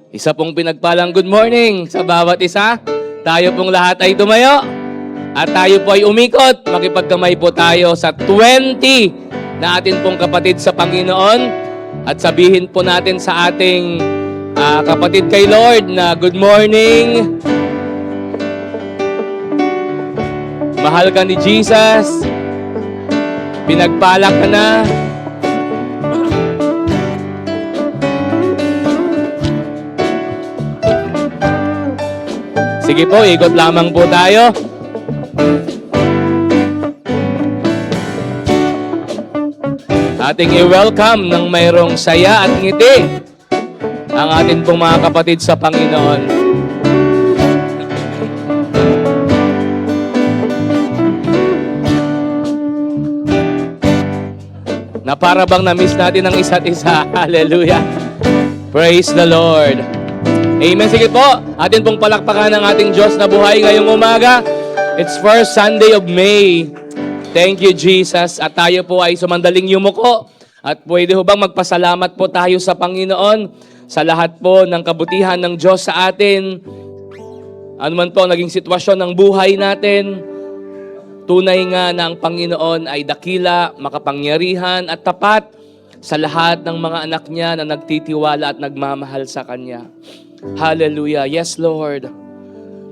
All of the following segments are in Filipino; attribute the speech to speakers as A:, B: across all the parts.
A: Isa pong pinagpalang good morning sa bawat isa. Tayo pong lahat ay tumayo at tayo po ay umikot. Makipagkamay po tayo sa 20 na atin pong kapatid sa Panginoon at sabihin po natin sa ating kapatid kay Lord na good morning. Mahal ka ni Jesus. Pinagpala ka na. Sige po, ikot lamang po tayo. Ating i-welcome ng mayroong saya at ngiti ang atin pong mga kapatid sa Panginoon. Na para bang na-miss natin ang isa't isa. Hallelujah. Praise the Lord. Amen. Sige po, atin pong palakpakan ng ating Diyos na buhay ngayong umaga. It's first Sunday of May. Thank you, Jesus. At tayo po ay sumandaling yumuko. At pwede ho bang magpasalamat po tayo sa Panginoon sa lahat po ng kabutihan ng Diyos sa atin. Ano man po ang naging sitwasyon ng buhay natin, tunay nga na ang Panginoon ay dakila, makapangyarihan at tapat sa lahat ng mga anak niya na nagtitiwala at nagmamahal sa Kanya. Hallelujah. Yes, Lord.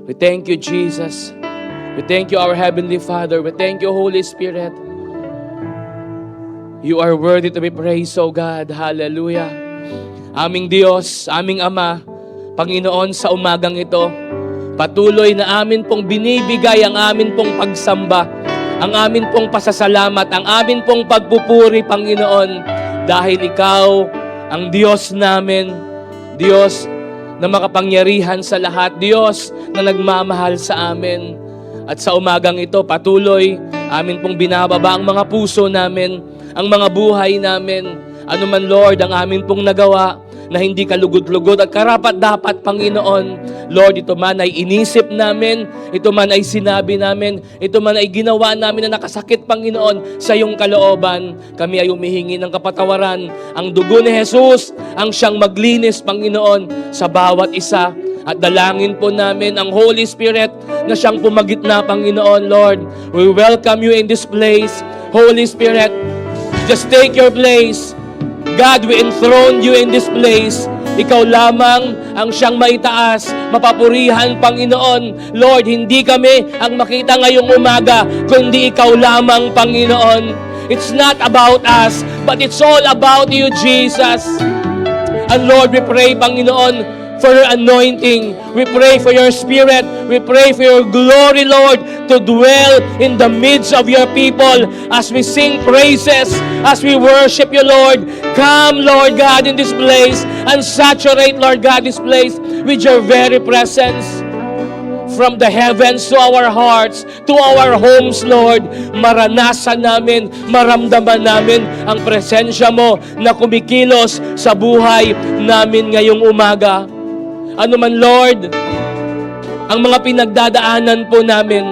A: We thank you, Jesus. We thank you, our Heavenly Father. We thank you, Holy Spirit. You are worthy to be praised, O God. Hallelujah. Aming Diyos, aming Ama, Panginoon, sa umagang ito, patuloy na amin pong binibigay ang amin pong pagsamba, ang amin pong pasasalamat, ang amin pong pagpupuri, Panginoon, dahil Ikaw ang Diyos namin, Diyos na makapangyarihan sa lahat, Diyos na nagmamahal sa amin. At sa umagang ito, patuloy, amin pong binababa ang mga puso namin, ang mga buhay namin. Ano man, Lord, ang amin pong nagawa na hindi kalugod-lugod at karapat-dapat, Panginoon. Lord, ito man ay inisip namin, ito man ay sinabi namin, ito man ay ginawa namin na nakasakit, Panginoon, sa iyong kalooban. Kami ay humihingi ng kapatawaran. Ang dugo ni Jesus ang siyang maglinis, Panginoon, sa bawat isa. At dalangin po namin ang Holy Spirit na siyang pumagitna, Panginoon, Lord. We welcome you in this place. Holy Spirit, just take your place. God, we enthrone you in this place. Ikaw lamang ang siyang maitaas, mapapurihan, Panginoon. Lord, hindi kami ang makita ngayong umaga, kundi ikaw lamang, Panginoon. It's not about us, but it's all about you, Jesus. And Lord, we pray, Panginoon, for your anointing. We pray for your Spirit. We pray for your glory, Lord, to dwell in the midst of your people as we sing praises, as we worship you, Lord. Come, Lord God, in this place and saturate, Lord God, this place with your very presence. From the heavens to our hearts, to our homes, Lord, maranasan namin, maramdaman namin ang presensya mo na kumikilos sa buhay namin ngayong umaga. Ano man, Lord, ang mga pinagdadaanan po namin,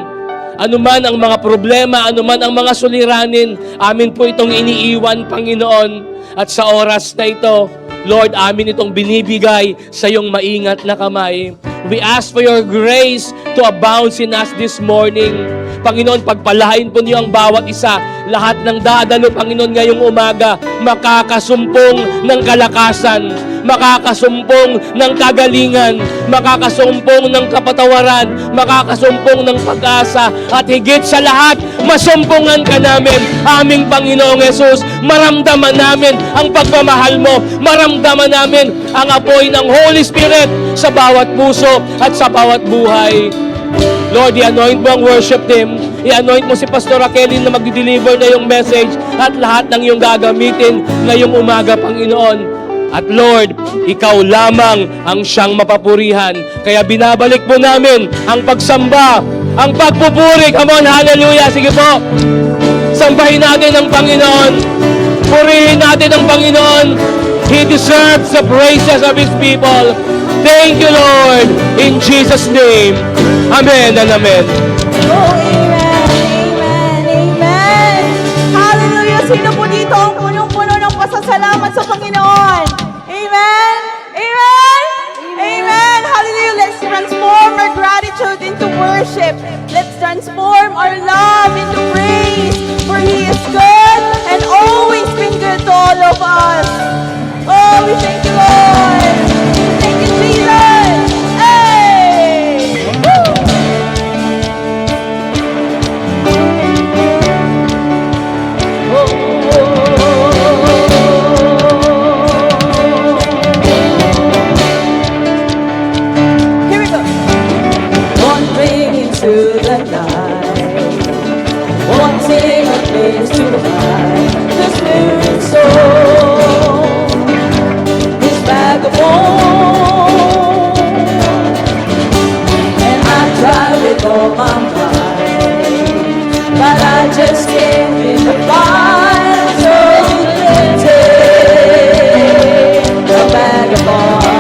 A: ano man ang mga problema, ano man ang mga suliranin, amin po itong iniiwan, Panginoon. At sa oras na ito, Lord, amin itong binibigay sa iyong maingat na kamay. We ask for your grace to abound in us this morning. Panginoon, pagpalain po niyo ang bawat isa. Lahat ng dadalo, Panginoon, ngayong umaga, makakasumpong ng kalakasan, makakasumpong ng kagalingan, makakasumpong ng kapatawaran, makakasumpong ng pag-asa, at higit sa lahat, masumpungan ka namin, aming Panginoong Yesus. Maramdaman namin ang pagmamahal mo, maramdaman namin ang apoy ng Holy Spirit sa bawat puso at sa bawat buhay. Lord, i-anoint mo ang worship team. I-anoint mo si Pastor Raquelin na magdi-deliver na yung message at lahat ng iyong gagamitin ngayong umaga, Panginoon. At Lord, ikaw lamang ang siyang mapapurihan. Kaya binabalik po namin ang pagsamba, ang pagpupuri. Come on, hallelujah. Sige po. Sambahin natin ang Panginoon. Purihin natin ang Panginoon. He deserves the praises of His people. Thank you, Lord. In Jesus' name. Amen and amen.
B: Oh, amen, amen, amen. Sino po dito ang punong-puno ng pasasalamat sa Panginoon? Amen? Amen? Amen! Hallelujah! Let's transform our gratitude into worship. Let's transform our love into praise. For He is good and always been good to all of us. Oh, we thank you, Lord. Thank you, Jesus. Hey! Woo! Here we go. Wandering into the night, wanting a place to hide the spirit soul, this vagabond, and I try with all my might, but I just can't win the fight. So take the vagabond.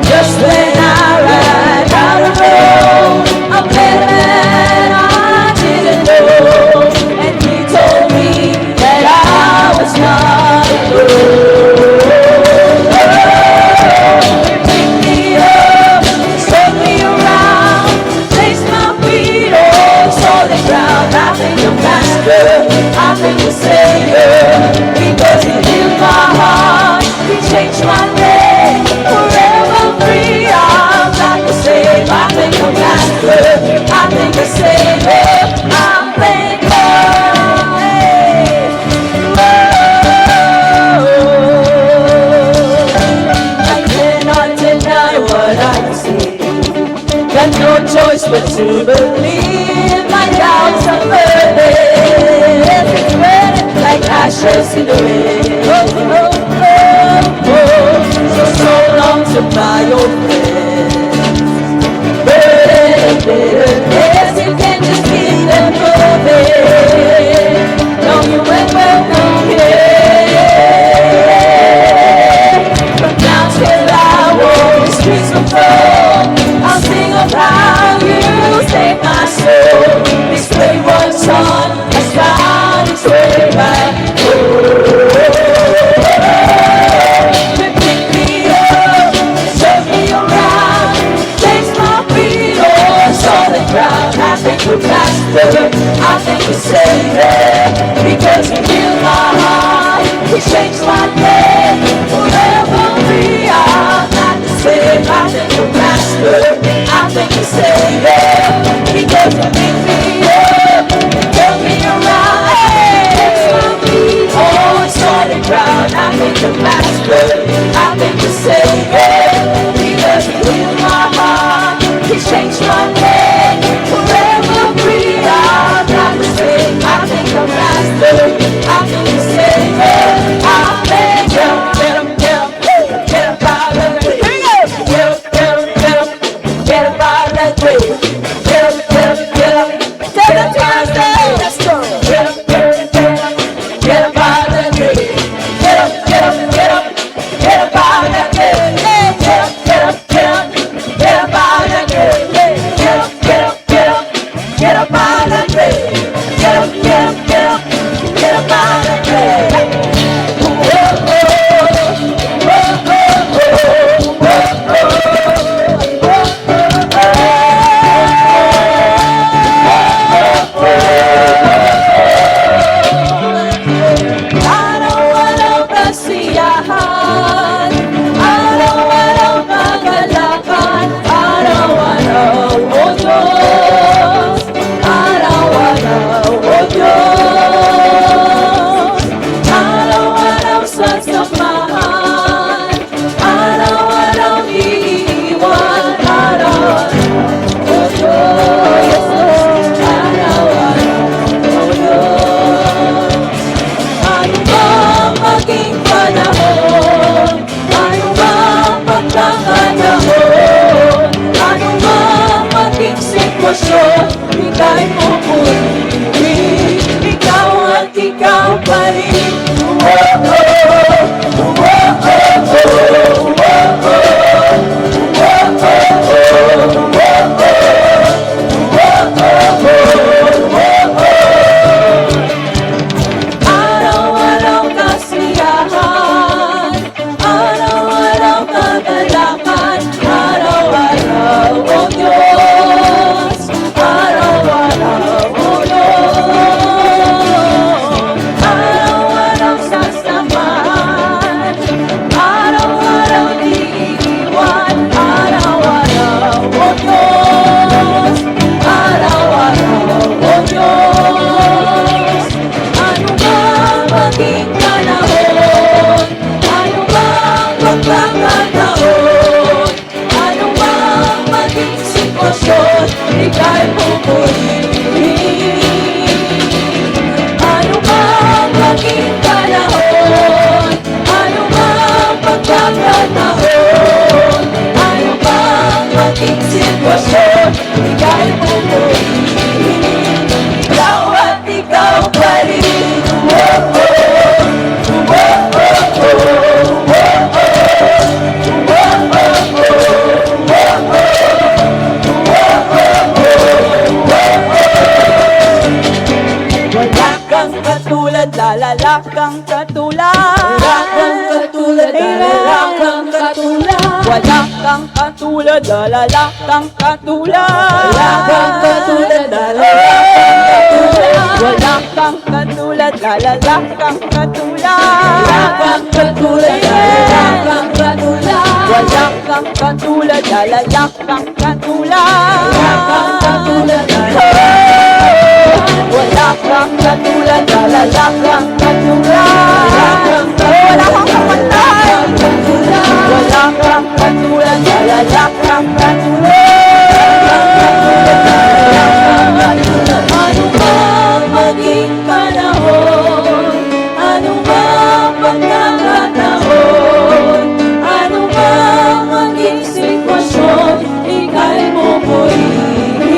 B: Just when I ride out the road, I met a man I didn't know, and he told me that I was not alone. He picked me up, turned me around, placed my feet on solid ground. I thank the Master, I thank the Savior, because He healed my heart, He changed my name, forever free. I'm not the same. I thank the Master, I thank the Savior, I'm thankful. Hey. Whoa. I cannot deny what I see. Got no choice but to believe. My doubts are burning, like ashes in the wind. Oh, oh, oh, oh. So long to my old friends. Burden and bitterness, you can just keep them moving. No, you ain't welcome here. From now till I walk the streets of gold, I'll sing of how you saved my soul. This wayward son has found his way back home. Pick me up, turn me around, place my feet on solid ground. I thank the Master, I thank the Savior, because He healed my heart, He changed my name, forever free. I'm not the same. I thank the Master, I thank the Savior, because He picked me up, turned me around, placed my feet on solid ground. I thank the Master, I thank the Savior, because He healed my heart, He changed my name, forever free. I'm not the same. I thank the Master, I thank the Savior, I thank Him. Get up, get up, get up out of the way. Here we go. Get up, get up, get up, get up out of that way. Get up, get up, get up, get up out of that way. Let's go. Get up, get up, get up, get up out of that way. Get up, get up, get up, get up out of that way. Get up, get up, get up, get up out of that way. Get up, get up, get up, get up out of that way. Get up, get up, get up, get up out of that way. Ika'y pupurihin, ikaw at ikaw pa rin. ika'y pupurihin. Ano mang maging panahon, ano mang pagkakataon, ano mang maging sitwasyon, ika'y pupurihin. Ikaw at ikaw pa rin. Wala kang katulad, lalala kang katulad. Wala kang katulad, lalala kang katulad. Wala kang katulad, lalala kang katulad. Wala kang katulad, lalala kang katulad. Wala kang katulad, lalala kang katulad. Wala kang katulad, lalala kang katulad. Wala kang katulad, lalala kang katulad. Wala kang katulad, wala kang katulad, lalala kang katulad. Wala kang kapantay. Wala kang katulad, lalala kang katulad. Ano mang maging panahon, ano mang pagkakataon, ano mang maging sitwasyon, ika'y pupurihin.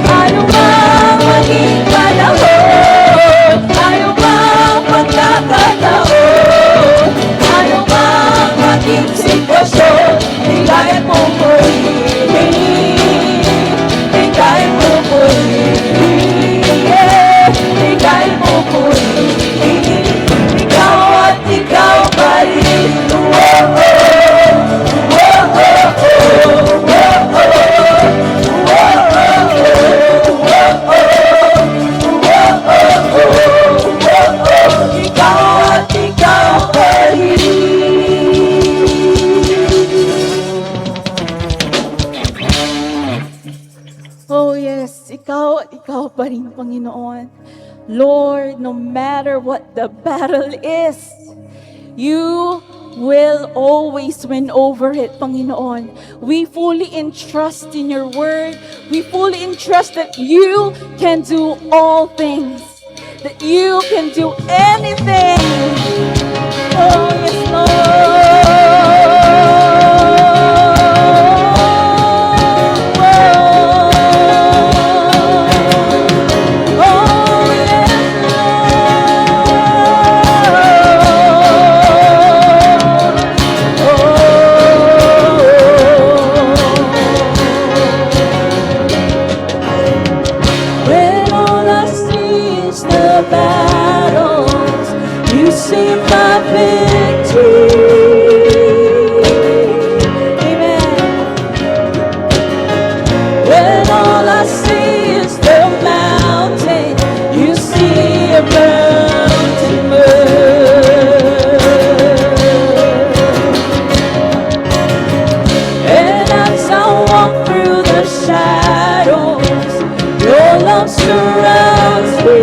B: Ano mang maging panahon, ano mang pagkakataon, ano mang maging sitwasyon, ika'y pupurihin. Ika'y pupurihin. Ika'y pupurihin. Ikaw at ikaw pa rin. Ikaw at ikaw pa rin. Oh yes, ikaw at ikaw pa rin, Panginoon. Lord, no matter what the battle is, you will always win over it, Panginoon. We fully entrust in your word. We fully entrust that you can do all things. That you can do anything. Oh, yes, Lord. Oh, yes, when all I see is the battles, you see my victory. Amen. When all I see is the mountain, you see a mountain move. And as I walk through the shadows, your love surrounds me.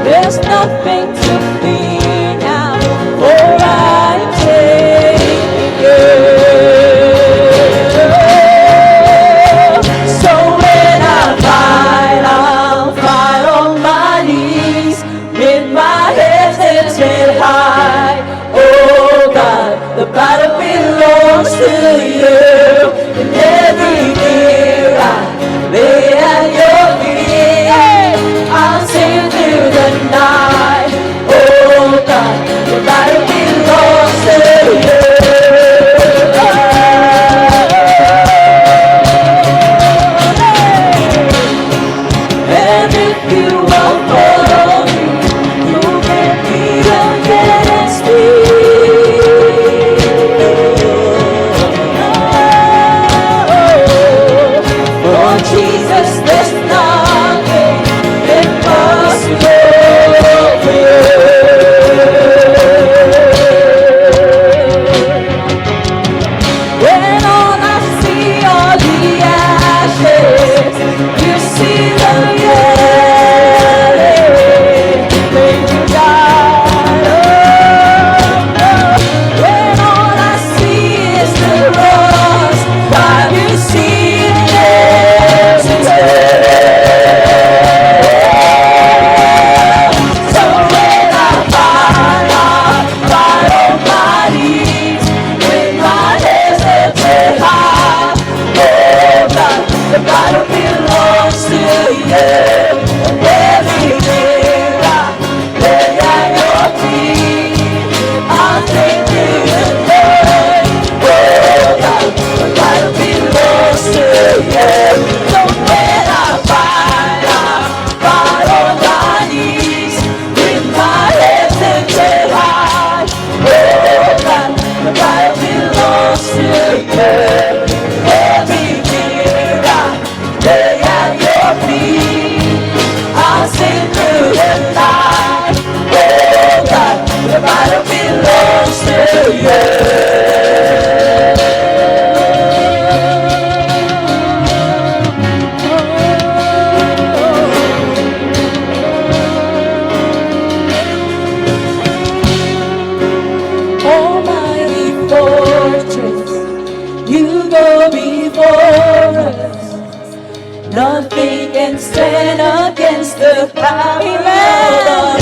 B: There's nothing to fear now, for I'm taken Almighty fortress, you go before us. Nothing can stand against the power of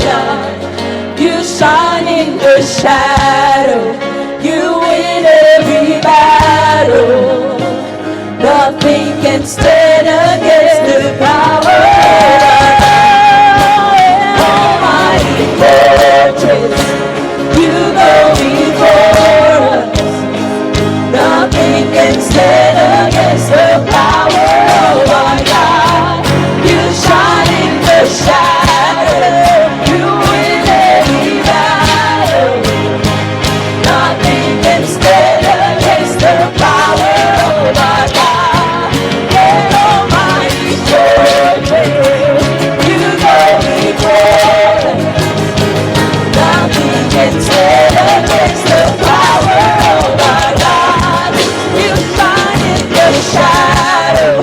B: God. You shine in the shadow, you win every battle. Nothing can stand against the power of God. Almighty fortress, you go before us. Nothing can stand against the power of our God. You shine in the shadow, you win every battle. Nothing can stand against the power of our God. Yeah, Almighty fortress, you go before us. Nothing can stand against the power of our God. You shine in the shadow,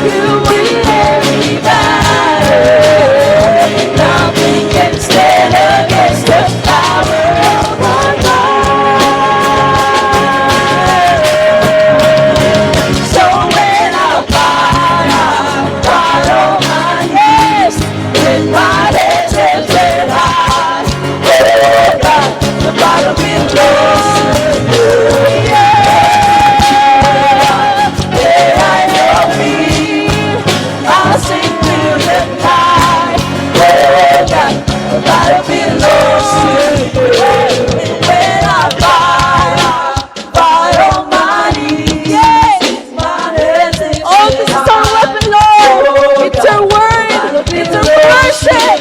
B: you win every battle. Nothing can stand against the power of our God. So when I fight on my knees, with my head lifted high, the bottom will close to you. There I know me, I'll sing through the night. Oh God, the bottom belongs to you. When I fight on my knees, my hands lifted high. Oh, this is our weapon, Lord. It's your word. It's our worship.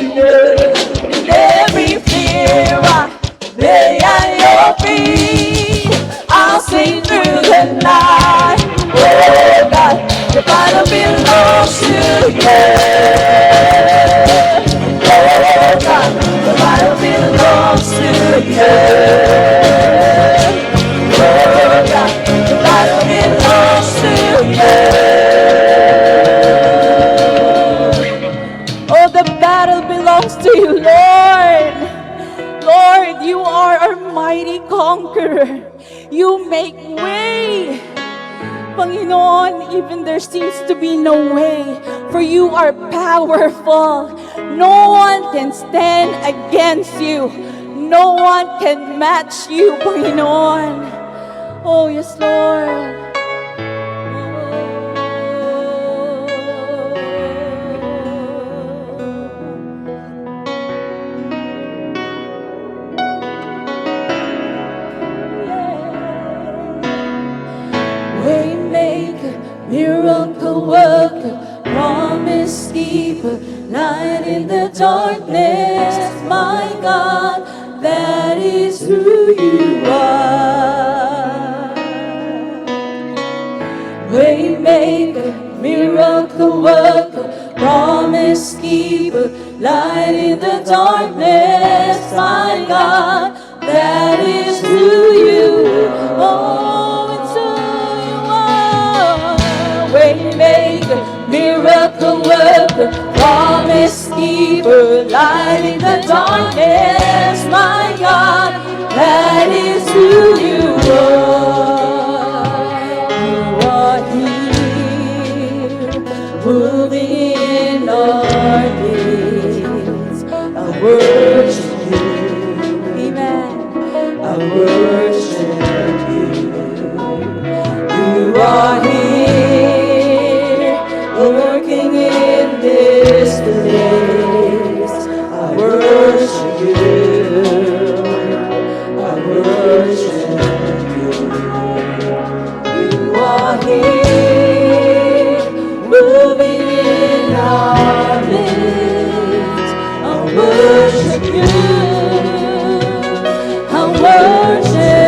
B: In every fear I lay at your feet. I'll sing through the night. Oh God, the battle belongs to you. Oh God, the battle belongs to you. Oh God, the battle belongs to you. Oh, the battle belongs to you, Lord. Lord, you are our mighty conqueror. You make way. Panginoon, even there seems to be no way, for you are powerful. No one can stand against you. No one can match you, Panginoon. Oh, yes, Lord. Waymaker, miracle worker, promise keeper, light in the darkness, my God, that is who you are. Waymaker, miracle worker, promise keeper, light in the darkness, my God, that is who you are. Waymaker, miracle worker, promise keeper, light in the darkness, my God, that is who you are. You are here, moving in our midst. I worship you, amen. I worship you. You are here, working in this place. I worship you. I worship you. You are here, moving in our midst. I worship you. I worship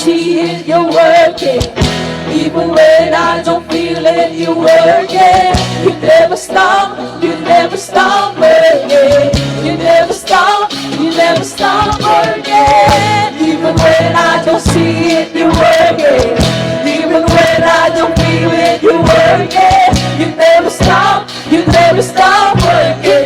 B: see it, you're working. Even when I don't feel it, you're working. You never stop working. You never stop working. Even when I don't see it, you're working. Even when I don't feel it, you're working. You never stop working. You never stop working.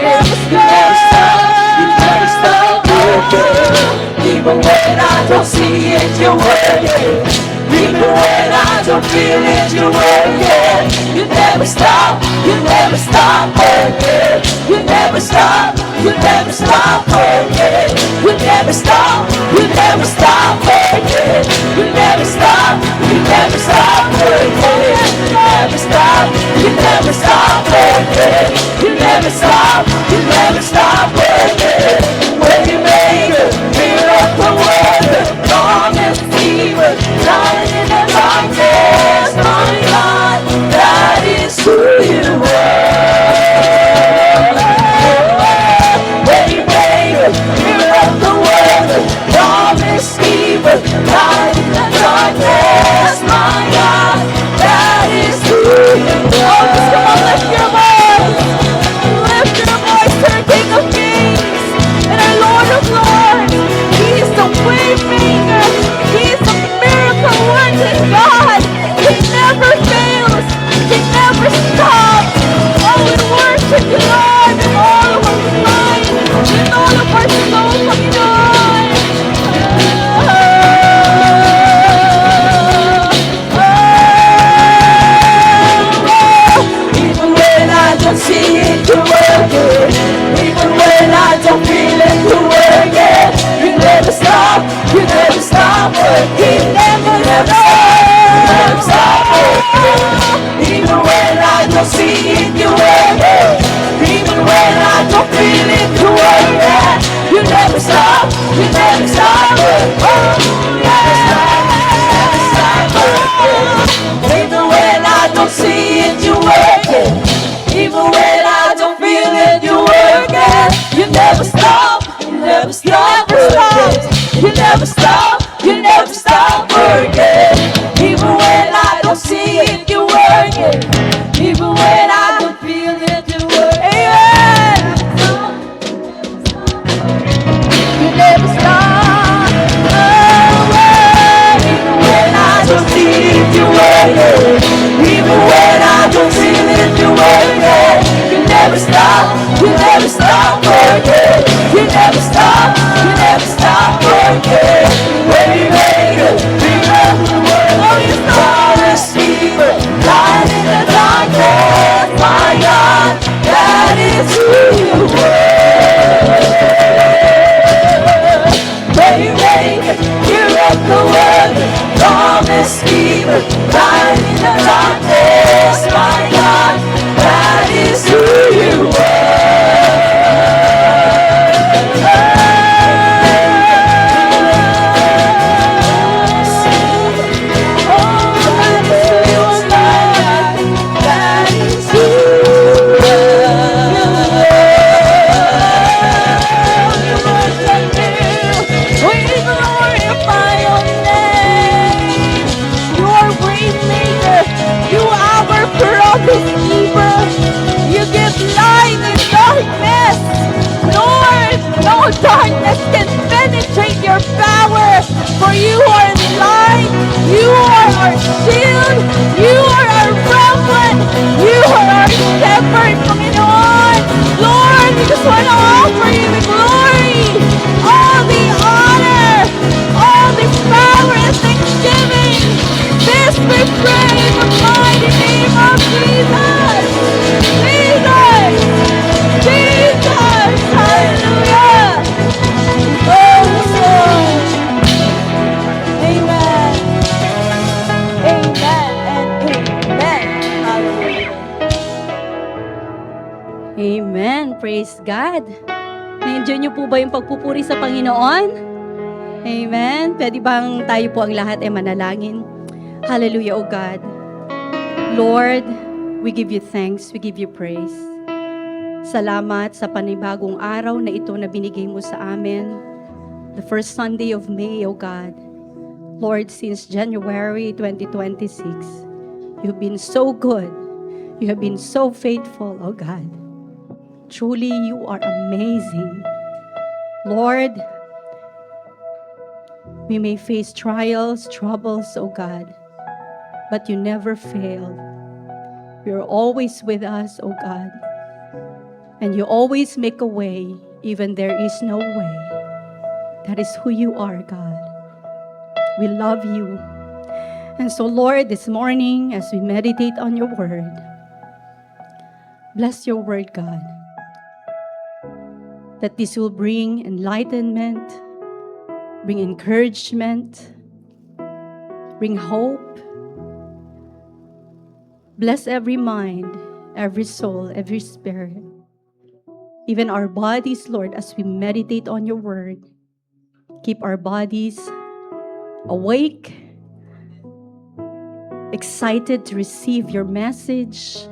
B: Even when I don't see it, you're working. Even when I don't feel it, you're working. You never stop working. You never stop working. You never stop working. You never stop working. You never stop working. You never stop working. When you make a miracle worker, promise keeper, light in the darkness, my God, that is who you are. When you make a miracle worker, promise keeper, light in the darkness, my God, that is who you are. Just come on, lift your voice. Lift your voice to the King of Kings and our Lord of Lords. He is the way maker. He is the miracle working God. He never fails. He never stops. Oh, we worship you, Lord, in all of our life, in all of our soul, Panginoon. Even when I don't see it, you're working. Even when I don't feel it, you're working. You never stop working. You never stop working. Even when I don't see it, you're working. Even when I don't feel it, you're working. You never stop working. Even when I don't see it, you're working. Even when I don't feel it, you're working. You never stop working. You never stop working. Even when I don't see it, you're working. Even when I don't feel it, you're working. Amen. You never stop. Even when I don't see it, you're working. Even when I don't feel it, you're working. You never stop working. You never stop working. When you make a miracle work, oh, you promise keeper, light in the darkness, my God, that is who you are. When you make a miracle work, promise keeper, light in the darkness, my God, that is who you darkness can penetrate your power, for you are light, you are our shield, you are our rampart, you are our shepherd, Panginoon. Lord, we just want to offer you the glory, all the honor, all the power and thanksgiving. This we pray in the mighty name of Jesus. Jesus, hallelujah. Oh, Lord. Amen. Amen and amen. Hallelujah.
C: Amen. Praise God. Na-enjoy niyo po ba yung pagpupuri sa Panginoon? Amen. Pwede bang tayo po ang lahat ay manalangin? Hallelujah, O God. Lord, we give you thanks, we give you praise. Salamat sa panibagong araw na ito na binigay mo sa amin. The first Sunday of May, O God. Lord, since January 2026, you've been so good. You have been so faithful, oh God. Truly, you are amazing. Lord, we may face trials, troubles, oh God, but you never fail. You're always with us, oh God. And you always make a way, even there is no way. That is who you are, God. We love you. And so, Lord, this morning, as we meditate on your word, bless your word, God, that this will bring enlightenment, bring encouragement, bring hope. Bless every mind, every soul, every spirit, even our bodies, Lord, as we meditate on your word. Keep our bodies awake, excited to receive your message.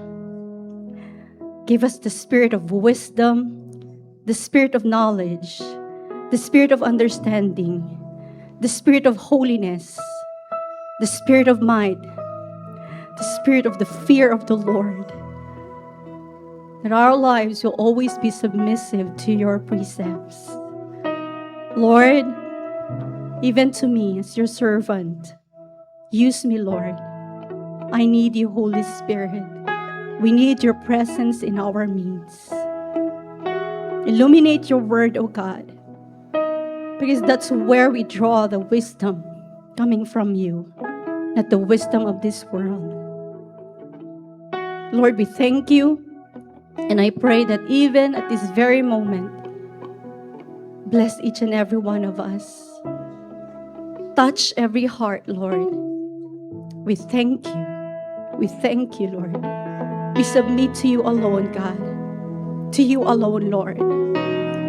C: Give us the spirit of wisdom, the spirit of knowledge, the spirit of understanding, the spirit of holiness, the spirit of might, the spirit of the fear of the Lord. That our lives will always be submissive to your precepts. Lord, even to me as your servant, use me, Lord. I need you, Holy Spirit. We need your presence in our midst. Illuminate your word, O God, because that's where we draw the wisdom coming from you, not the wisdom of this world. Lord, we thank you, and I pray that even at this very moment, bless each and every one of us. Touch every heart, Lord. We thank you. We thank you, Lord. We submit to you alone, God. To you alone, Lord.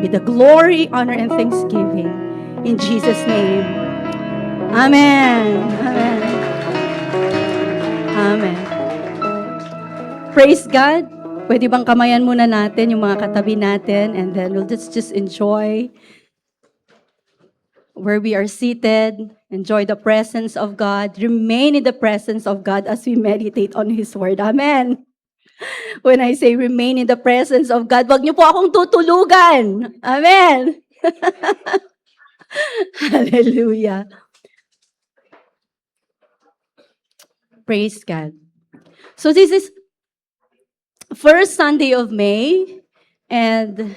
C: With the glory, honor, and thanksgiving. In Jesus' name. Amen. Amen. Amen. Praise God. Pwede bang kamayan muna natin yung mga katabi natin, and then we'll just enjoy where we are seated, enjoy the presence of God, remain in the presence of God as we meditate on His Word. Amen. When I say remain in the presence of God, wag niyo po akong tutulugan. Amen. Hallelujah. Praise God. So this is first Sunday of May, and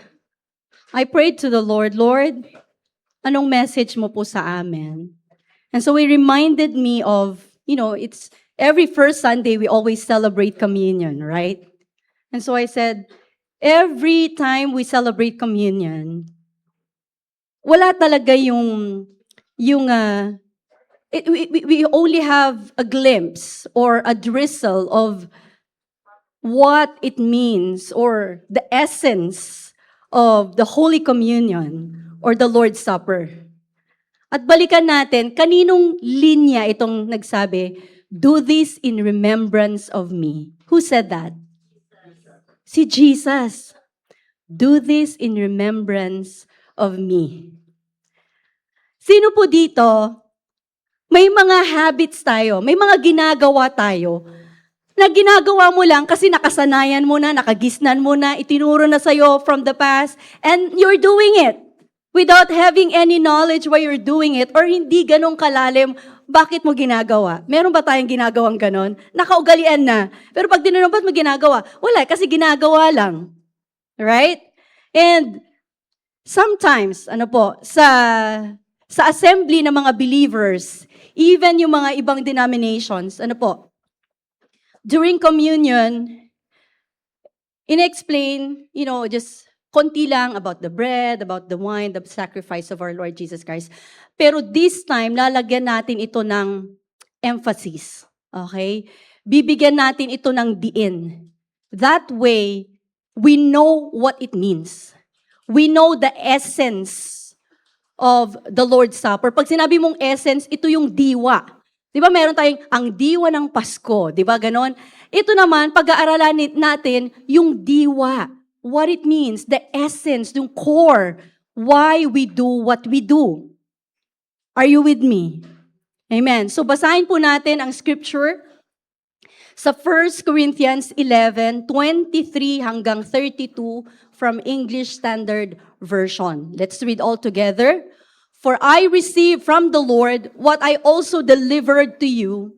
C: I prayed to the Lord, Lord, anong message mo po sa amin? And so He reminded me of, it's every first Sunday we always celebrate communion, right? And so I said, every time we celebrate communion, wala talaga we only have a glimpse or a drizzle of what it means or the essence of the Holy Communion or the Lord's Supper. At balikan natin, kaninong linya itong nagsabi, do this in remembrance of me. Who said that? Si Jesus. Do this in remembrance of me. Sino po dito, may mga habits tayo, may mga ginagawa tayo, na ginagawa mo lang kasi nakasanayan mo na, nakagisnan mo na, itinuro na sa'yo from the past, and you're doing it without having any knowledge why you're doing it, or hindi ganong kalalim, bakit mo ginagawa? Meron ba tayong ginagawang ganon? Nakaugalian na. Pero pag tinanong, ba't mo ginagawa? Wala, kasi ginagawa lang. Right? And sometimes, sa assembly ng mga believers, even yung mga ibang denominations, during communion, in-explain, just konti lang about the bread, about the wine, the sacrifice of our Lord Jesus Christ. Pero this time, lalagyan natin ito ng emphasis. Okay? Bibigyan natin ito ng diin. That way, we know what it means. We know the essence of the Lord's Supper. Pag sinabi mong essence, ito yung diwa. Di ba meron tayong ang diwa ng Pasko? Di ba ganon? Ito naman, pag-aaralan natin yung diwa. What it means, the essence, yung core, why we do what we do. Are you with me? Amen. So basahin po natin ang scripture sa 1 Corinthians 11:23 hanggang 32 from English Standard Version. Let's read all together. For I received from the Lord what I also delivered to you,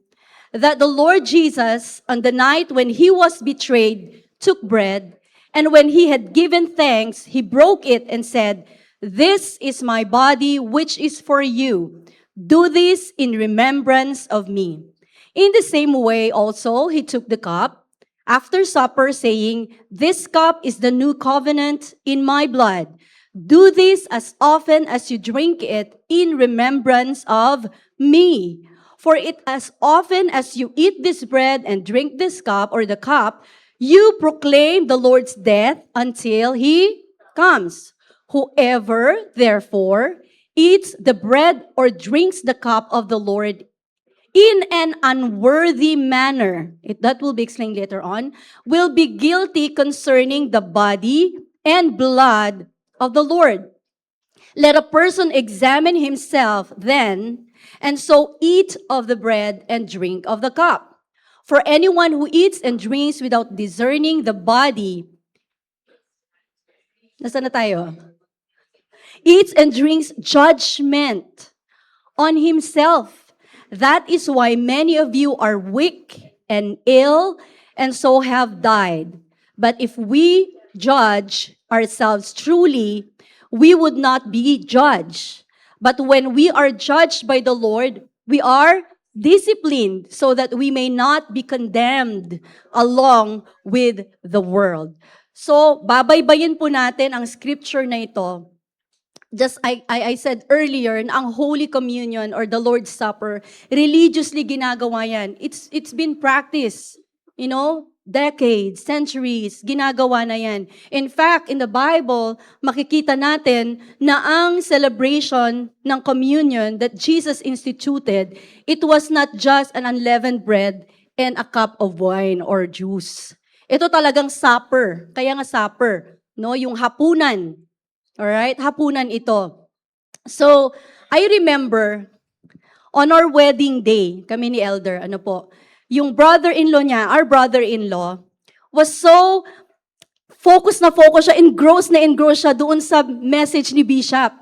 C: that the Lord Jesus, on the night when he was betrayed, took bread, and when he had given thanks, he broke it and said, "This is my body, which is for you. Do this in remembrance of me." In the same way also, he took the cup after supper, saying, "This cup is the new covenant in my blood. Do this as often as you drink it in remembrance of me. For it as often as you eat this bread and drink this cup," or the cup, "you proclaim the Lord's death until he comes. Whoever, therefore, eats the bread or drinks the cup of the Lord in an unworthy manner," that will be explained later on, "will be guilty concerning the body and blood of the Lord. Let a person examine himself then, and so eat of the bread and drink of the cup. For anyone who eats and drinks without discerning the body," nasaan na tayo? "Eats and drinks judgment on himself. That is why many of you are weak and ill, and so have died. But if we judge ourselves truly, we would not be judged. But when we are judged by the Lord, we are disciplined so that we may not be condemned along with the world." So, babaybayin po natin ang scripture na ito. Just I said earlier na ang Holy Communion or the Lord's Supper, religiously ginagawa yan. It's been practiced, decades, centuries, ginagawa na yan. In fact, in the Bible, makikita natin na ang celebration ng communion that Jesus instituted, it was not just an unleavened bread and a cup of wine or juice. Ito talagang supper. Kaya nga supper, yung hapunan. Alright? Hapunan ito. So, I remember, on our wedding day, kami ni Elder, yung brother-in-law niya, our brother-in-law, was so focus siya, engrossed siya doon sa message ni Bishop.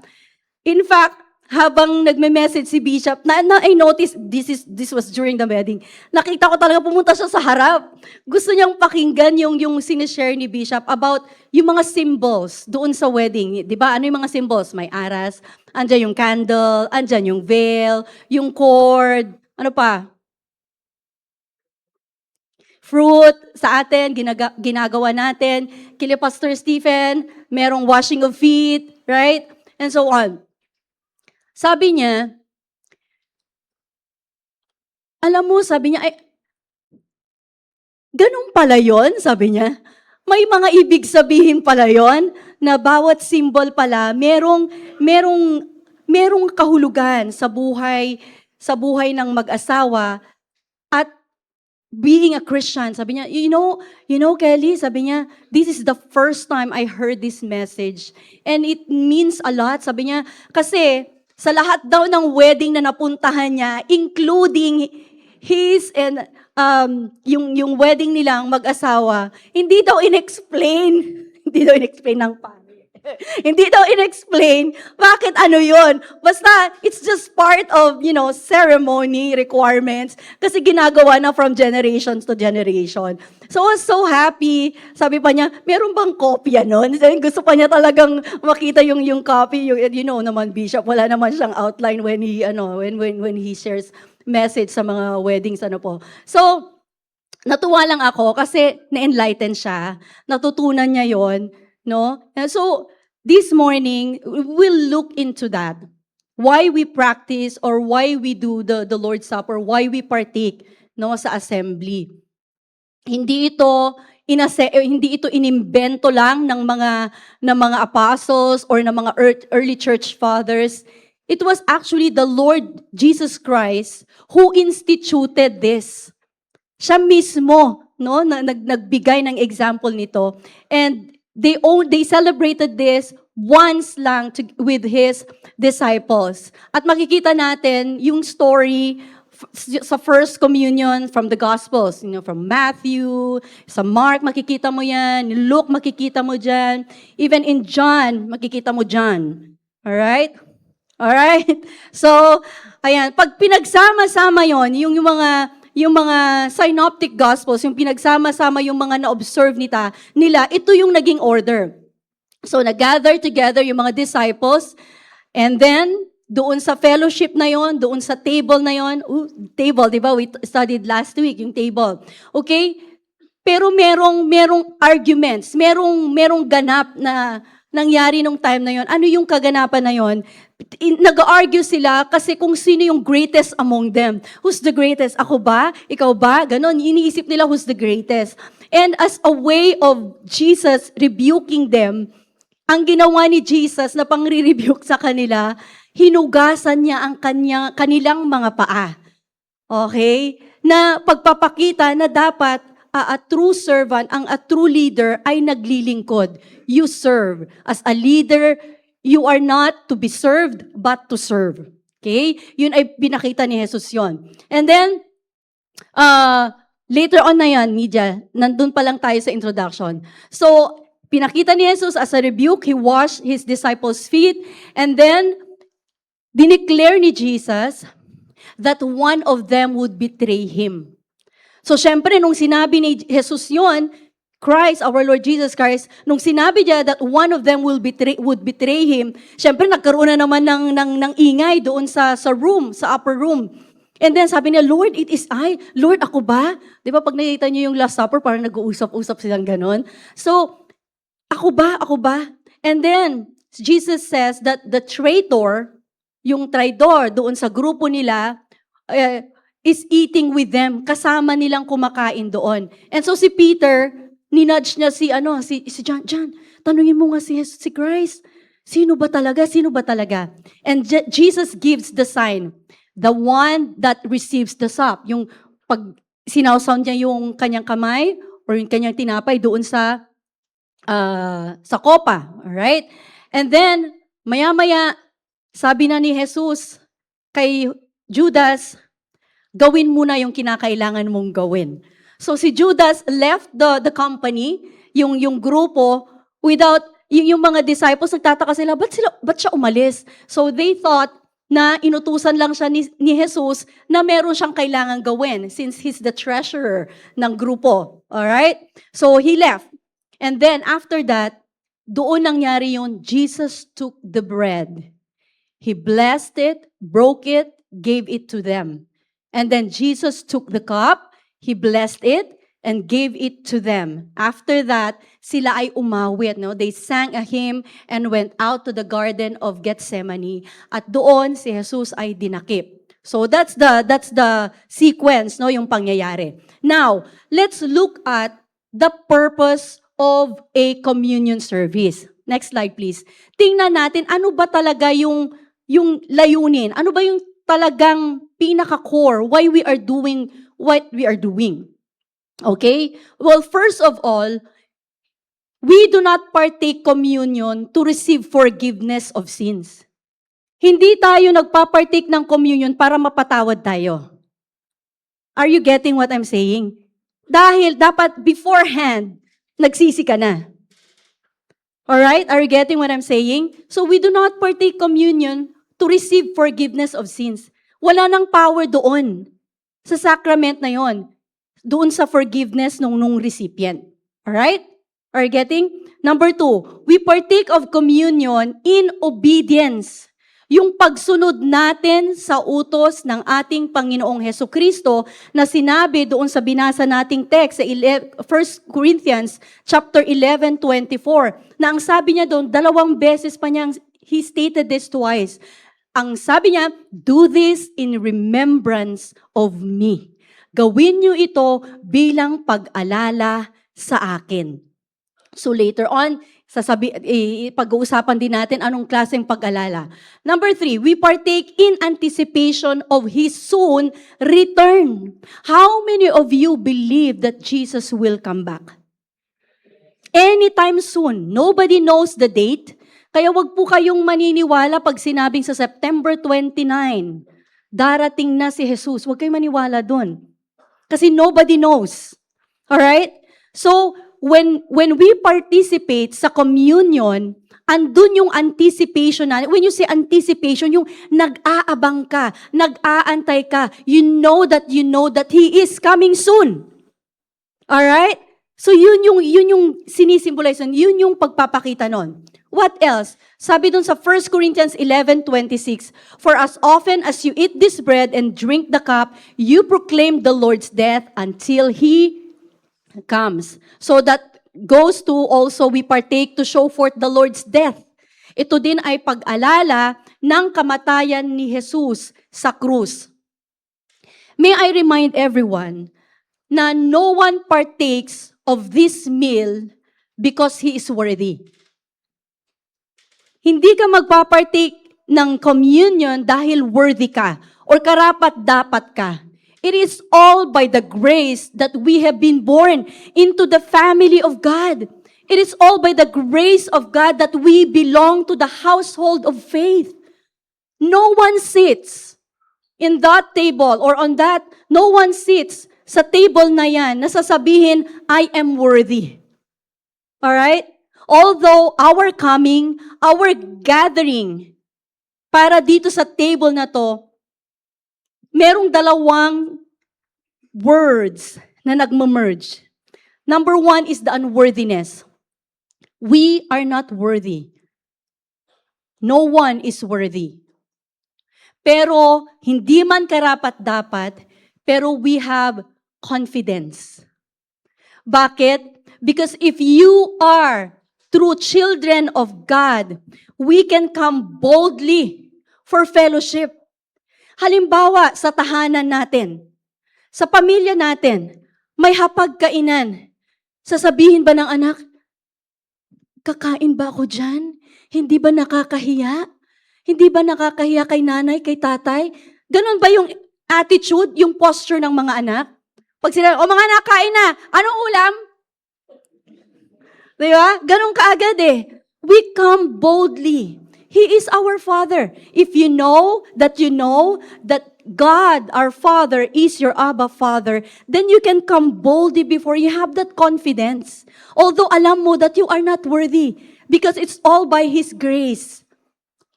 C: In fact, habang nagme-message si Bishop, I noticed, this was during the wedding, nakita ko talaga pumunta siya sa harap. Gusto niyang pakinggan yung sinishare ni Bishop about yung mga symbols doon sa wedding. Di ba? Ano yung mga symbols? May aras, andyan yung candle, andyan yung veil, yung cord, ano pa? Fruit, sa atin, ginagawa natin. Kila Pastor Stephen, merong washing of feet, right? And so on. Sabi niya, sabi niya, ganun pala yun, sabi niya. May mga ibig sabihin pala yun, na bawat symbol pala, merong kahulugan sa buhay ng mag-asawa. At being a Christian, sabi niya, you know, Kelly, sabi niya, this is the first time I heard this message. And it means a lot, sabi niya, kasi sa lahat daw ng wedding na napuntahan niya, including his and yung wedding nilang mag-asawa, hindi daw in-explain ng pare. Hindi daw in-explain bakit ano yun. Basta, it's just part of, ceremony requirements kasi ginagawa na from generations to generation. So, I was so happy. Sabi pa niya, meron bang kopya nun? Gusto pa niya talagang makita yung copy. Naman, Bishop, wala naman siyang outline when he shares message sa mga weddings, po. So, natuwa lang ako kasi na-enlighten siya. Natutunan niya yon, no? And so, this morning, we'll look into that. Why we practice or why we do the Lord's Supper, why we partake sa assembly. Hindi ito inimbento lang ng mga apostles or ng mga early church fathers. It was actually the Lord Jesus Christ who instituted this. Siya mismo, nagbigay ng example nito. And they celebrated this once lang with His disciples. At makikita natin yung story sa First Communion from the Gospels, from Matthew, sa Mark, makikita mo yan, Luke, makikita mo dyan, even in John, makikita mo dyan. Alright? Alright? So, ayan, pag pinagsama-sama yon, yung mga synoptic gospels, yung pinagsama-sama yung mga na-observe nila, ito yung naging order. So, nag-gather together yung mga disciples, and then, doon sa fellowship na yon, doon sa table na yon, table, di ba? We studied last week, yung table. Okay? Pero merong arguments, merong ganap na nangyari nung time na yon. Ano yung kaganapan na yon? Nag-argue sila kasi kung sino yung greatest among them. Who's the greatest? Ako ba? Ikaw ba? Ganon. Iniisip nila who's the greatest. And as a way of Jesus rebuking them, ang ginawa ni Jesus na pang-rebuke sa kanila, hinugasan niya ang kanilang mga paa. Okay? Na pagpapakita na dapat a true servant, a true leader ay naglilingkod. You serve. As a leader, you are not to be served, but to serve. Okay? Yun ay pinakita ni Jesus yon. And then, later on na yan, media, nandun pa lang tayo sa introduction. So, pinakita ni Jesus as a rebuke, He washed His disciples' feet, and then, dineclare ni Jesus that one of them would betray Him. So, syempre, nung sinabi ni Jesus yon, Christ, our Lord Jesus Christ, nung sinabi niya that one of them would betray Him, syempre, nagkaroon na naman ng ingay doon sa room, sa upper room. And then, sabi niya, Lord, it is I. Lord, ako ba? Di ba, pag nakita niyo yung Last Supper, parang nag-uusap-usap silang ganon. So, ako ba? Ako ba? And then, Jesus says that the traitor, yung traidor doon sa grupo nila, is eating with them. Kasama nilang kumakain doon. And so si Peter, ninudge niya si John, tanungin mo nga si Christ. Sino ba talaga? Sino ba talaga? And Jesus gives the sign. The one that receives the sop. Yung pag sinawsound niya yung kanyang kamay or yung kanyang tinapay doon sa kopa. Alright? And then, maya-maya, sabi na ni Jesus kay Judas, gawin mo na yung kinakailangan mong gawin. So si Judas left the company, yung grupo, without, yung mga disciples, nagtataka sila, ba't siya umalis? So they thought na inutusan lang siya ni Jesus na meron siyang kailangan gawin since he's the treasurer ng grupo. Alright? So he left. And then after that, doon nangyari yung Jesus took the bread. He blessed it, broke it, gave it to them. And then Jesus took the cup, He blessed it, and gave it to them. After that, sila ay umawit. No? They sang a hymn and went out to the Garden of Gethsemane. At doon, si Jesus ay dinakip. So that's the sequence, no, yung pangyayari. Now, let's look at the purpose of a communion service. Next slide, please. Tingnan natin, ano ba talaga yung layunin? Ano ba yung talagang pinaka-core why we are doing what we are doing? Okay? Well, first of all, we do not partake communion to receive forgiveness of sins. Hindi tayo nagpapartake ng communion para mapatawad tayo. Are you getting what I'm saying? Dahil dapat beforehand, nagsisi ka na. Alright? Are you getting what I'm saying? So we do not partake communion to receive forgiveness of sins. Wala nang power doon sa sacrament na yon, doon sa forgiveness nung recipient. Alright? Are you getting? Number 2, we partake of communion in obedience. Yung pagsunod natin sa utos ng ating Panginoong Hesukristo na sinabi doon sa binasa nating text sa 1 Corinthians chapter 11:24, na ang sabi niya doon, 2 beses pa niya, he stated this twice. Ang sabi niya, do this in remembrance of me. Gawin niyo ito bilang pag-alala sa akin. So later on, pag-uusapan din natin anong klaseng pag-alala. Number 3, we partake in anticipation of His soon return. How many of you believe that Jesus will come back? Anytime soon. Nobody knows the date. Kaya wag po kayong maniniwala pag sinabing sa September 29, darating na si Jesus. Wag kayong maniwala doon. Kasi nobody knows. Alright? So, when we participate sa communion, andun yung anticipation na, when you say anticipation, yung nag-aabang ka, nag-aantay ka, you know that He is coming soon. Alright? So yun yung sinisimbolize nun, yun yung pagpapakita nun. What else? Sabi dun sa 1 Corinthians 11:26, "For as often as you eat this bread and drink the cup, you proclaim the Lord's death until He comes." So that goes to also we partake to show forth the Lord's death. Ito din ay pag-alala ng kamatayan ni Jesus sa krus. May I remind everyone na no one partakes of this meal because he is worthy. Hindi ka magpapartake ng communion dahil worthy ka or karapat-dapat ka. It is all by the grace that we have been born into the family of God. It is all by the grace of God that we belong to the household of faith. No one sits in that table or on that, no one sits sa table na yan na sasabihin, I am worthy. Alright? Although our coming, our gathering para dito sa table na to, merong dalawang words na nagmamerge. Number one is the unworthiness. We are not worthy. No one is worthy. Pero hindi man karapat-dapat, pero we have confidence. Bakit? Because if you are true children of God, we can come boldly for fellowship. Halimbawa, sa tahanan natin, sa pamilya natin, may hapagkainan. Sasabihin ba ng anak, kakain ba ako dyan? Hindi ba nakakahiya? Hindi ba nakakahiya kay nanay, kay tatay? Ganon ba yung attitude, yung posture ng mga anak? Pag sila, mga anak, kain na. Anong ulam? Diba? Ganon kaagad eh. We come boldly. He is our Father. If you know that God, our Father, is your Abba Father, then you can come boldly before you have that confidence. Although alam mo that you are not worthy because it's all by His grace.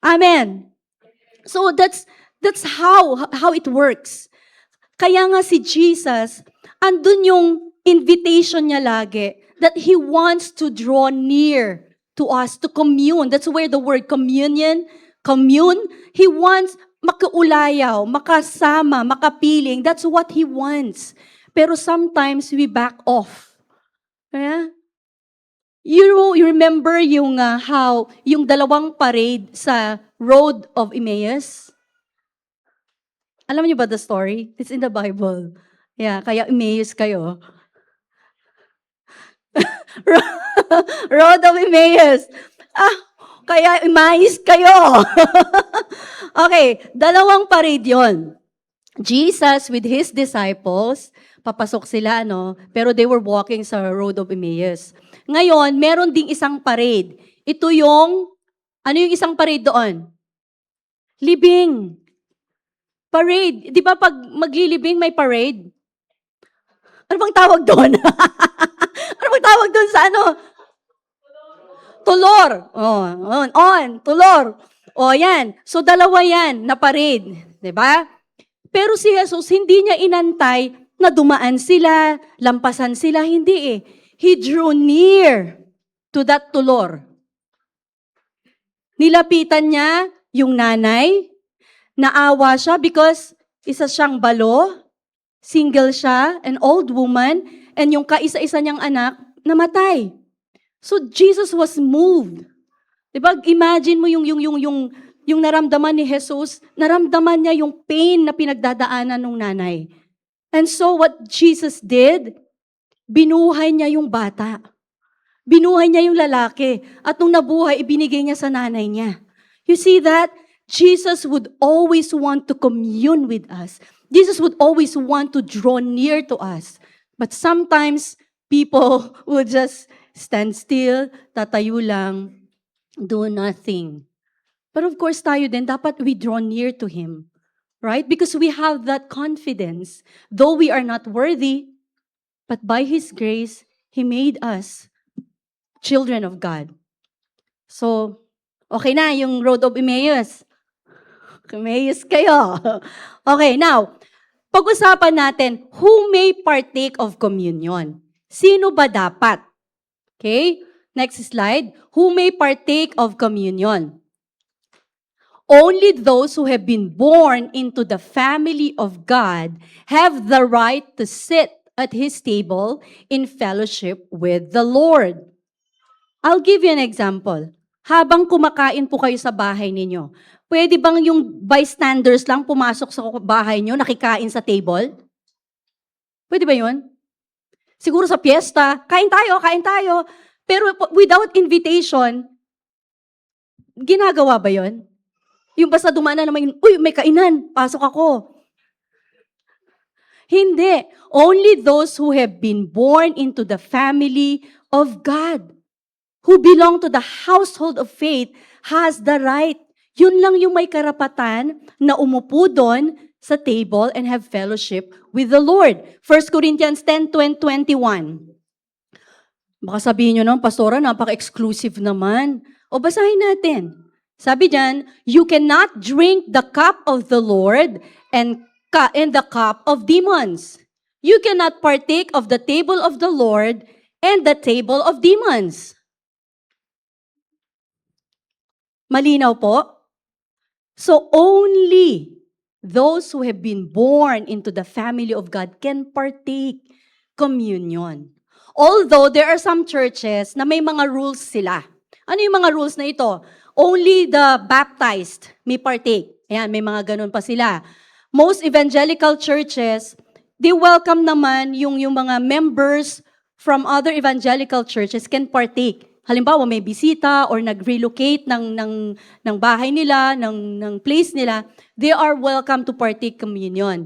C: Amen. So that's how it works. Kaya nga si Jesus, andun yung invitation niya lagi that He wants to draw near to us, to commune. That's where the word commune, He wants makaulayaw, makasama, makapiling. That's what He wants. Pero sometimes we back off. Yeah? You remember yung how yung dalawang parade sa Road of Emmaus? Alam niyo ba the story? It's in the Bible. Yeah, kaya Emmaus kayo. Road of Emmaus. Kaya Emmaus kayo. Okay, dalawang parade yon. Jesus with His disciples, papasok sila, pero they were walking sa Road of Emmaus. Ngayon, meron ding isang parade. Ito yung, ano yung isang parade doon? Libing. Parade. Di ba pag maglilibing may parade? Ano bang tawag doon? Ano bang tawag doon sa ano? Tulor. Tulor. Yan. So, dalawa yan na parade. Di ba? Pero si Jesus, hindi niya inantay na dumaan sila, lampasan sila. Hindi eh. He drew near to that tulor. Nilapitan niya yung nanay, naawa siya because isa siyang balo, single siya, an old woman, and yung kaisa-isa niyang anak, namatay. So Jesus was moved. Diba? Imagine mo yung naramdaman ni Jesus, naramdaman niya yung pain na pinagdadaanan ng nanay. And so what Jesus did, binuhay niya yung bata. Binuhay niya yung lalaki. At nung nabuhay, ibinigay niya sa nanay niya. You see that? Jesus would always want to commune with us. Jesus would always want to draw near to us. But sometimes, people will just stand still, tatayo lang, do nothing. But of course, tayo din, dapat we draw near to Him. Right? Because we have that confidence. Though we are not worthy, but by His grace, He made us children of God. So, okay na yung road of Emmaus. Emmaus kayo. Okay, now, pag-usapan natin, who may partake of communion? Sino ba dapat? Okay, next slide. Who may partake of communion? Only those who have been born into the family of God have the right to sit at His table in fellowship with the Lord. I'll give you an example. Habang kumakain po kayo sa bahay ninyo, pwede bang yung bystanders lang pumasok sa bahay nyo, nakikain sa table? Pwede ba yun? Siguro sa piyesta, kain tayo. Pero without invitation, ginagawa ba yun? Yung basta dumaan na naman, uy, may kainan, pasok ako. Hindi. Only those who have been born into the family of God, who belong to the household of faith, has the right. Yun lang yung may karapatan na umupo doon sa table and have fellowship with the Lord. 1 Corinthians 10:21. Baka sabihin nyo naman, Pastora, napaka-exclusive naman. O basahin natin. Sabi diyan, you cannot drink the cup of the Lord and the cup of demons. You cannot partake of the table of the Lord and the table of demons. Malinaw po? So only those who have been born into the family of God can partake communion. Although there are some churches na may mga rules sila. Ano yung mga rules na ito? Only the baptized may partake. Ayan, may mga ganun pa sila. Most evangelical churches, they welcome naman yung mga members from other evangelical churches can partake. Halimbawa, may bisita or nag-relocate ng bahay nila, ng place nila, they are welcome to partake communion.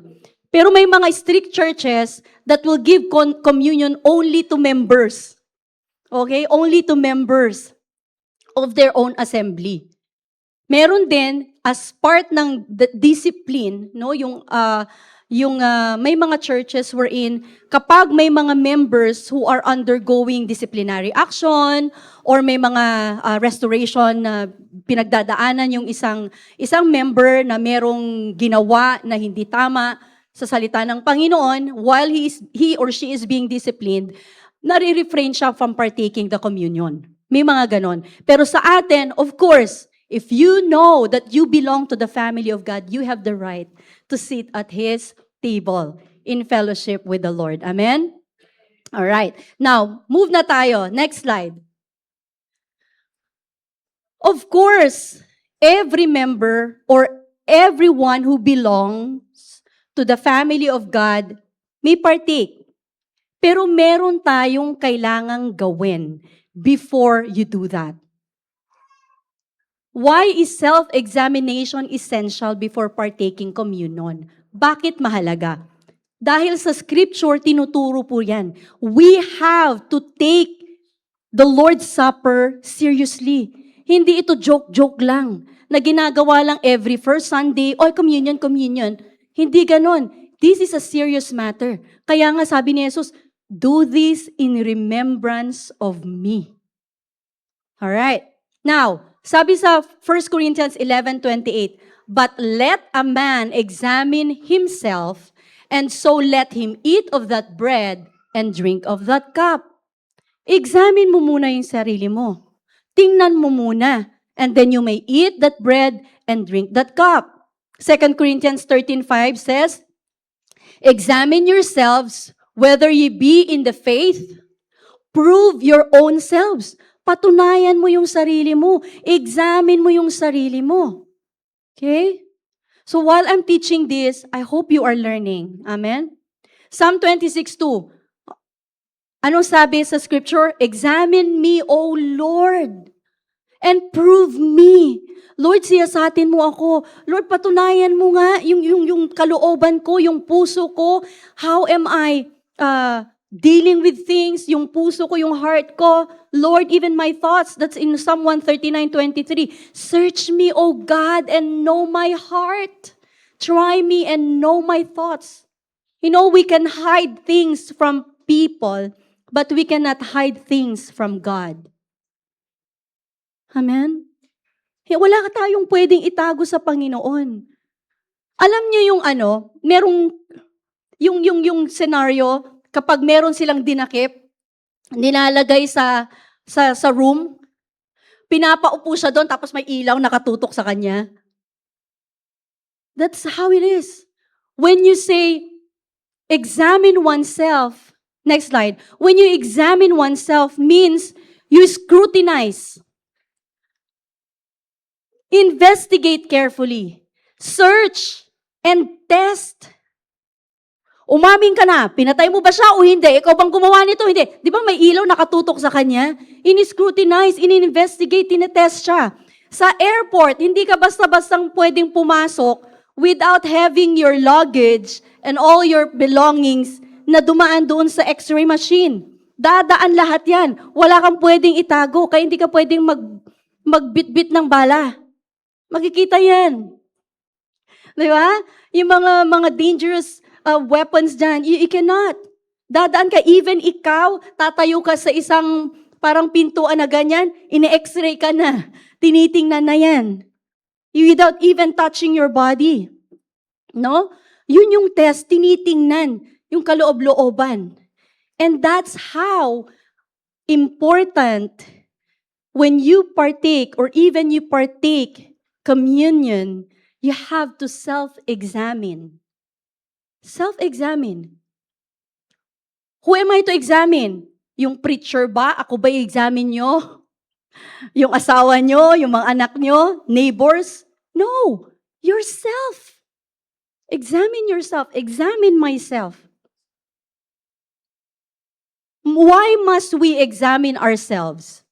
C: Pero may mga strict churches that will give communion only to members. Okay? Only to members of their own assembly. Meron din as part ng discipline, no, yung may mga churches wherein kapag may mga members who are undergoing disciplinary action or may mga restoration na pinagdadaanan yung isang member na merong ginawa na hindi tama sa salita ng Panginoon while he or she is being disciplined, nare-refrain siya from partaking the communion. May mga ganon. Pero sa atin, of course, if you know that you belong to the family of God, you have the right to sit at His table in fellowship with the Lord. Amen? All right. Now, move na tayo. Next slide. Of course, every member or everyone who belongs to the family of God may partake. Pero meron tayong kailangang gawin before you do that. Why is self-examination essential before partaking communion? Bakit mahalaga? Dahil sa scripture, tinuturo po yan. We have to take the Lord's Supper seriously. Hindi ito joke-joke lang, na ginagawa lang every first Sunday, communion. Hindi ganon. This is a serious matter. Kaya nga sabi ni Jesus, do this in remembrance of me. Alright. Now, sabi sa 1 Corinthians 11:28, but let a man examine himself, and so let him eat of that bread and drink of that cup. Examine mo muna yung sarili mo. Tingnan mo muna, and then you may eat that bread and drink that cup. 2 Corinthians 13:5 says, examine yourselves whether ye be in the faith. Prove your own selves. Patunayan mo yung sarili mo. Examine mo yung sarili mo. Okay? So while I'm teaching this, I hope you are learning. Amen? Psalm 26:2. Anong sabi sa scripture? Examine me, O Lord, and prove me. Lord, siyasatin mo ako. Lord, patunayan mo nga yung kalooban ko, yung puso ko. How am I dealing with things, yung puso ko, yung heart ko, Lord, even my thoughts, that's in Psalm 139:23. Search me, O God, and know my heart. Try me and know my thoughts. You know, we can hide things from people, but we cannot hide things from God. Amen? Wala tayong pwedeng itago sa Panginoon. Alam niyo yung merong yung scenario kapag meron silang dinakip, nilalagay sa room, pinapaupo siya doon tapos may ilaw nakatutok sa kanya. That's how it is. When you say examine oneself, next slide. When you examine oneself means you scrutinize. Investigate carefully. Search and test. Umamin ka na, pinatay mo ba siya o hindi? Ikaw bang gumawa nito? Hindi. Di ba may ilaw nakatutok sa kanya? In-scrutinize, in-investigate, in-test siya. Sa airport, hindi ka basta-bastang pwedeng pumasok without having your luggage and all your belongings na dumaan doon sa x-ray machine. Dadaan lahat yan. Wala kang pwedeng itago, kaya hindi ka pwedeng magbitbit ng bala. Makikita yan. Di ba? Yung mga dangerous weapons dyan, you cannot. Dadaan ka, even ikaw, tatayo ka sa isang parang pintuan na ganyan, ine-x-ray ka na, tinitingnan na yan. Without even touching your body. No? Yun yung test, tinitingnan, yung kaloob-looban. And that's how important when you partake or even you partake communion, you have to self-examine. Self-examine. Who am I to examine? Yung preacher ba? Ako ba i-examine nyo? Yung asawa nyo? Yung mga anak nyo? Neighbors? No. Yourself. Examine yourself. Examine myself. Why must we examine ourselves?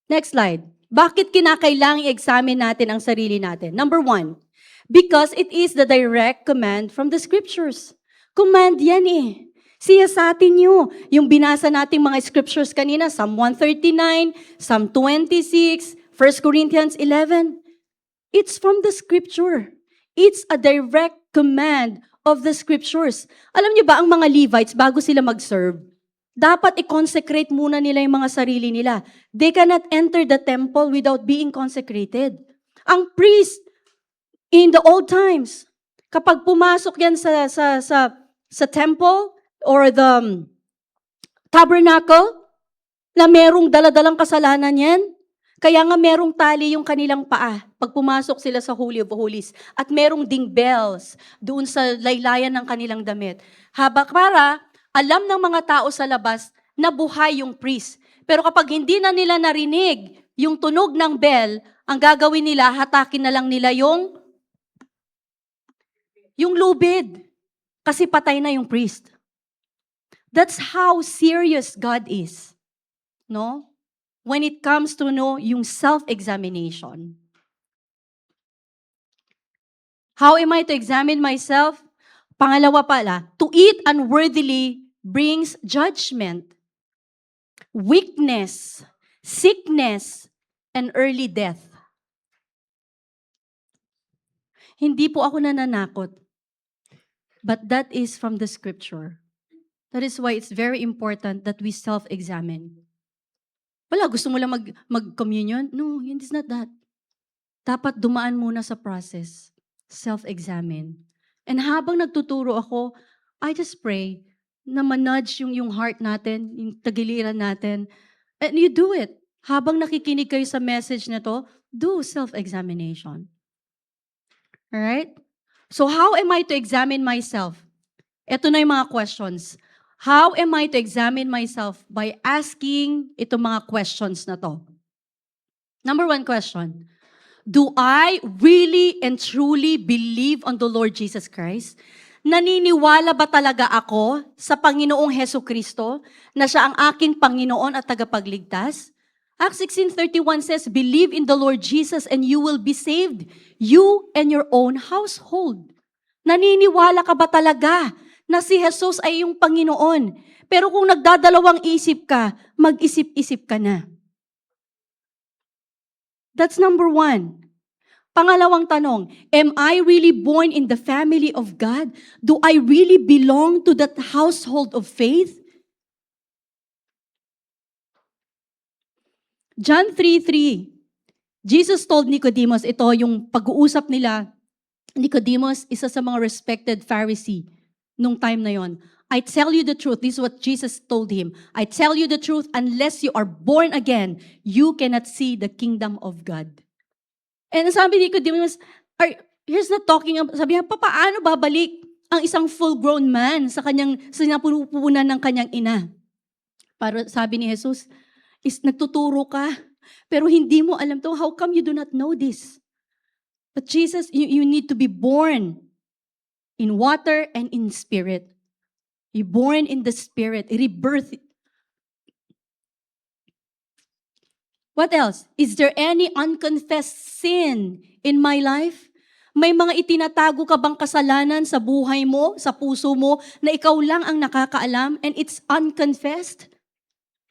C: Next slide. Bakit kinakailangang i-examine natin ang sarili natin? Number 1, because it is the direct command from the scriptures. Command yan eh. Siya sa atin nyo. Yung binasa nating mga scriptures kanina, Psalm 139, Psalm 26, 1 Corinthians 11. It's from the scripture. It's a direct command of the scriptures. Alam niyo ba, ang mga Levites, bago sila mag-serve, dapat i-consecrate muna nila yung mga sarili nila. They cannot enter the temple without being consecrated. Ang priest, in the old times, kapag pumasok yan sa temple or the tabernacle, na merong daladalang kasalanan yan, kaya nga merong tali yung kanilang paa pag pumasok sila sa Holy of Holies. At merong ding bells doon sa laylayan ng kanilang damit. Para alam ng mga tao sa labas na buhay yung priest. Pero kapag hindi na nila narinig yung tunog ng bell, ang gagawin nila, hatakin na lang nila yung lubid. Kasi patay na yung priest. That's how serious God is. No? When it comes to yung self-examination. How am I to examine myself? Pangalawa pala, to eat unworthily brings judgment, weakness, sickness, and early death. Hindi po ako nananakot, but that is from the scripture. That is why it's very important that we self-examine. Wala, gusto mo lang mag-communion? No, it's not that. Dapat dumaan muna sa process. Self-examine. And habang nagtuturo ako, I just pray na manudge yung heart natin, yung tagiliran natin. And you do it. Habang nakikinig kayo sa message na to, do self-examination. Alright? So how am I to examine myself? Ito na yung mga questions. How am I to examine myself? By asking itong mga questions na to. Number 1 question. Do I really and truly believe on the Lord Jesus Christ? Naniniwala ba talaga ako sa Panginoong Hesukristo na siya ang aking Panginoon at tagapagligtas? Acts 16:31 says, believe in the Lord Jesus and you will be saved, you and your own household. Naniniwala ka ba talaga na si Jesus ay yung Panginoon. Pero kung nagdadalawang isip ka, mag-isip-isip ka na. That's number 1. Pangalawang tanong, am I really born in the family of God? Do I really belong to that household of faith? John 3:3, Jesus told Nicodemus, ito yung pag-uusap nila. Nicodemus, isa sa mga respected Pharisee nung time na yon. I tell you the truth, this is what Jesus told him. I tell you the truth, unless you are born again, you cannot see the kingdom of God. And sabi ni Nicodemus, here's not talking about, sabi niya, paano babalik ang isang full-grown man sa sinapupunan ng kanyang ina? Para sabi ni Jesus, nagtuturo ka, pero hindi mo alam to. How come you do not know this? But Jesus, you need to be born in water and in spirit. You're born in the spirit, rebirth. What else? Is there any unconfessed sin in my life? May mga itinatago ka bang kasalanan sa buhay mo, sa puso mo, na ikaw lang ang nakakaalam and it's unconfessed?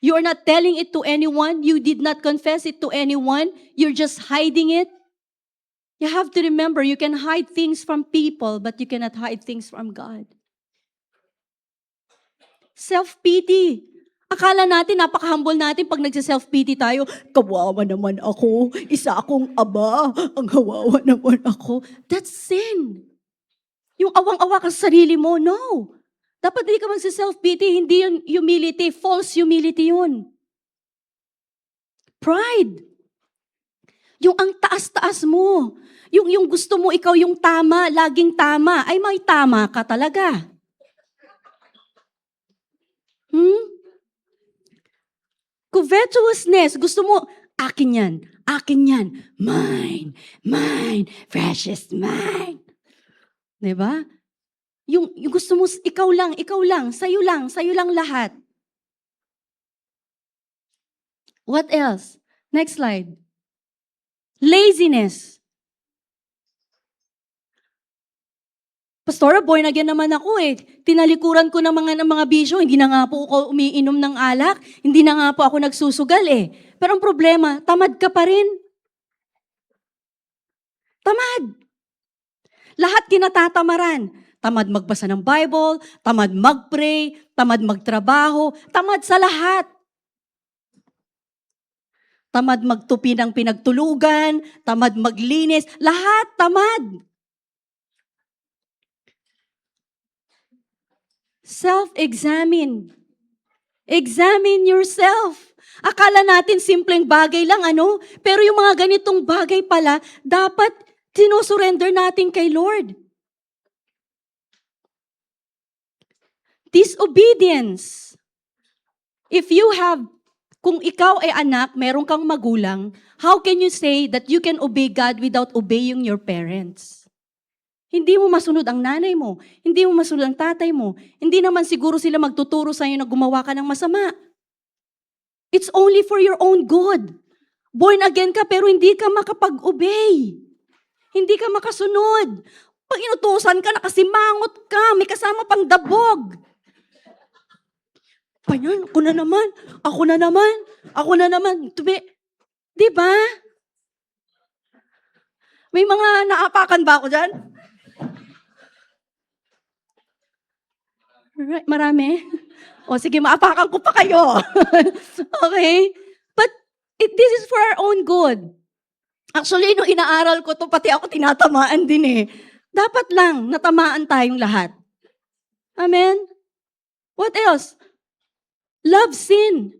C: You are not telling it to anyone. You did not confess it to anyone. You're just hiding it. You have to remember, you can hide things from people, but you cannot hide things from God. Self-pity. Akala natin, napaka-humble natin pag nagsa-self-pity tayo, kawawa naman ako, isa akong aba, ang hawawa naman ako. That's sin. Yung awang-awa ka sa sarili mo, no. Dapat hindi ka magsa-self-pity, hindi yun humility, false humility yun. Pride. Yung ang taas-taas mo. Yung gusto mo ikaw yung tama, laging tama, ay may tama ka talaga. Covetousness, gusto mo, akin yan, mine, precious mine. Diba? Yung gusto mo, ikaw lang, sa'yo lang lahat. What else? Next slide. Laziness. Pastora, born again naman ako eh. Tinalikuran ko ng mga bisyo. Hindi na nga po ako umiinom ng alak. Hindi na nga po ako nagsusugal eh. Pero ang problema, tamad ka pa rin. Tamad. Lahat kinatatamaran. Tamad magbasa ng Bible, tamad mag-pray, tamad magtrabaho, tamad sa lahat. Tamad magtupi ng pinagtulugan, tamad maglinis, lahat tamad. Self-examine. Examine yourself. Akala natin simpleng bagay lang, ano? Pero yung mga ganitong bagay pala, dapat sinusurrender natin kay Lord. Disobedience. Kung ikaw ay anak, meron kang magulang, how can you say that you can obey God without obeying your parents? Hindi mo masunod ang nanay mo. Hindi mo masunod ang tatay mo. Hindi naman siguro sila magtuturo sa iyo na gumawa ka ng masama. It's only for your own good. Born again ka pero hindi ka makapag-obey. Hindi ka makasunod. Pag inutusan ka, nakasimangot ka, may kasama pang dabog. Panyan, ako na naman. Diba? May mga naapakan ba ako dyan? Right, marami? O sige, maapakan ko pa kayo. Okay? But this is for our own good. Actually, nung inaaral ko to, pati ako tinatamaan din eh. Dapat lang, natamaan tayong lahat. Amen? What else? Love sin.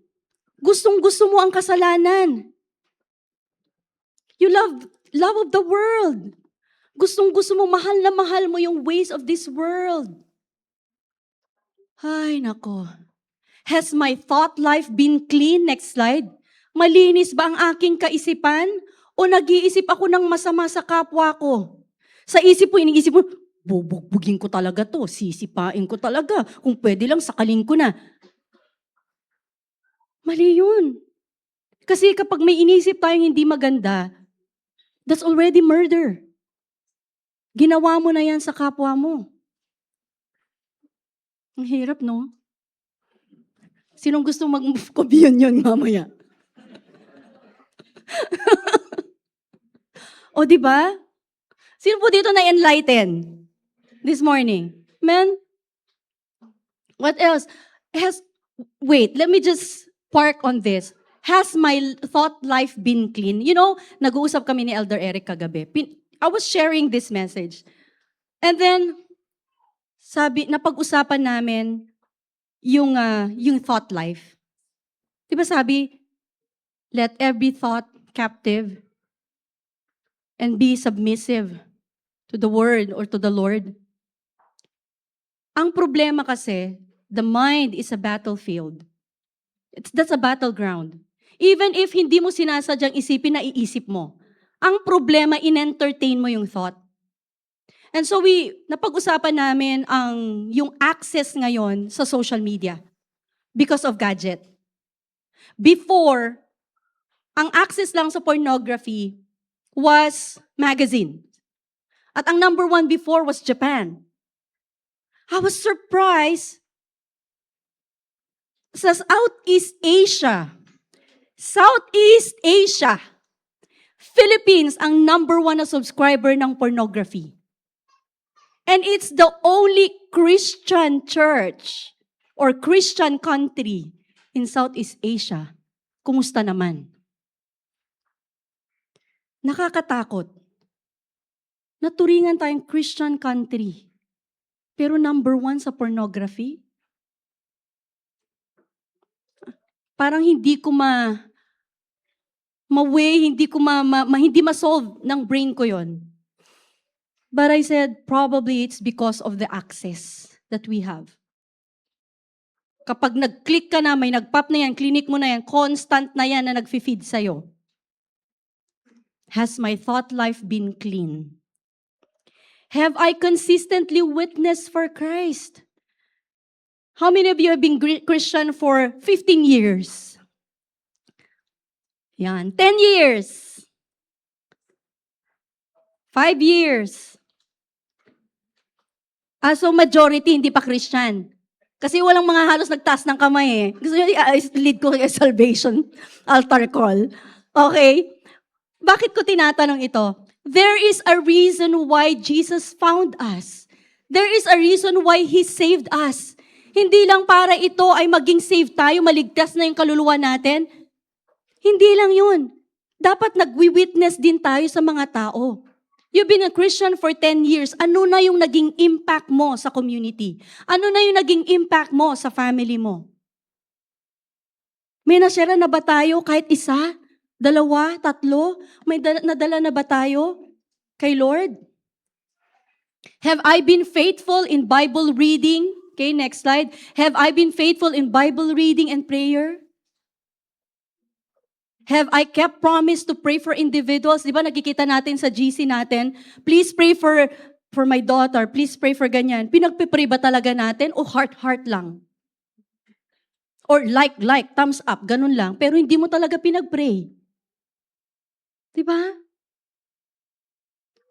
C: Gustong-gusto mo ang kasalanan. You love of the world. Gustong-gusto mo, mahal na mahal mo yung ways of this world. Ay, nako. Has my thought life been clean? Next slide. Malinis ba ang aking kaisipan? O nag-iisip ako ng masama sa kapwa ko? Sa isip ko, iniisip mo, bubugbugin ko talaga to, sisipain ko talaga. Kung pwede lang, sakalin ko na. Mali yun. Kasi kapag may inisip tayong hindi maganda, that's already murder. Ginawa mo na yan sa kapwa mo. Ang hirap, no? Sinong gusto mag-communion mamaya? O, di ba? Sino po dito na-enlighten this morning? Men, what else? Wait, let me just park on this. Has my thought life been clean? You know, nag-uusap kami ni Elder Eric kagabi. I was sharing this message. And then, napag-usapan namin yung thought life. Di ba sabi, let every thought captive and be submissive to the word or to the Lord. Ang problema kasi, the mind is a battlefield. That's a battleground. Even if hindi mo sinasadyang isipin na iisip mo. Ang problema, in-entertain mo yung thought. And so napag-usapan namin yung access ngayon sa social media because of gadget. Before, ang access lang sa pornography was magazine. At ang number 1 before was Japan. I was surprised sa Southeast Asia, Philippines ang number 1 na subscriber ng pornography. And it's the only Christian church or Christian country in Southeast Asia. Kumusta naman? Nakakatakot. Naturingan tayong Christian country. Pero number 1 sa pornography? Parang hindi ko hindi ma-solve ng brain ko yon. But I said, probably it's because of the access that we have. Kapag nag-click ka na, may nag-pop na yan, clinic mo na yan, constant na yan na nag-feed sa'yo. Has my thought life been clean? Have I consistently witnessed for Christ? How many of you have been Christian for 15 years? Yan, 10 years. 5 years. So majority hindi pa Christian. Kasi walang mga halos nagtaas ng kamay eh. Gusto nyo lead ko kay salvation altar call. Okay? Bakit ko tinatanong ito? There is a reason why Jesus found us. There is a reason why He saved us. Hindi lang para ito ay maging saved tayo, maligtas na yung kaluluwa natin. Hindi lang yun. Dapat nagwi-witness din tayo sa mga tao. You've been a Christian for 10 years. Ano na yung naging impact mo sa community? Ano na yung naging impact mo sa family mo? May nasyara na ba tayo kahit 1, 2, 3? May nadala na ba tayo kay Lord? Have I been faithful in Bible reading? Okay, next slide. Have I been faithful in Bible reading and prayer? Have I kept promise to pray for individuals? Di ba nakikita natin sa GC natin, please pray for my daughter, please pray for ganyan. Pinagpipray ba talaga natin o heart lang? Or like, thumbs up, ganun lang. Pero hindi mo talaga pinagpray. Di ba?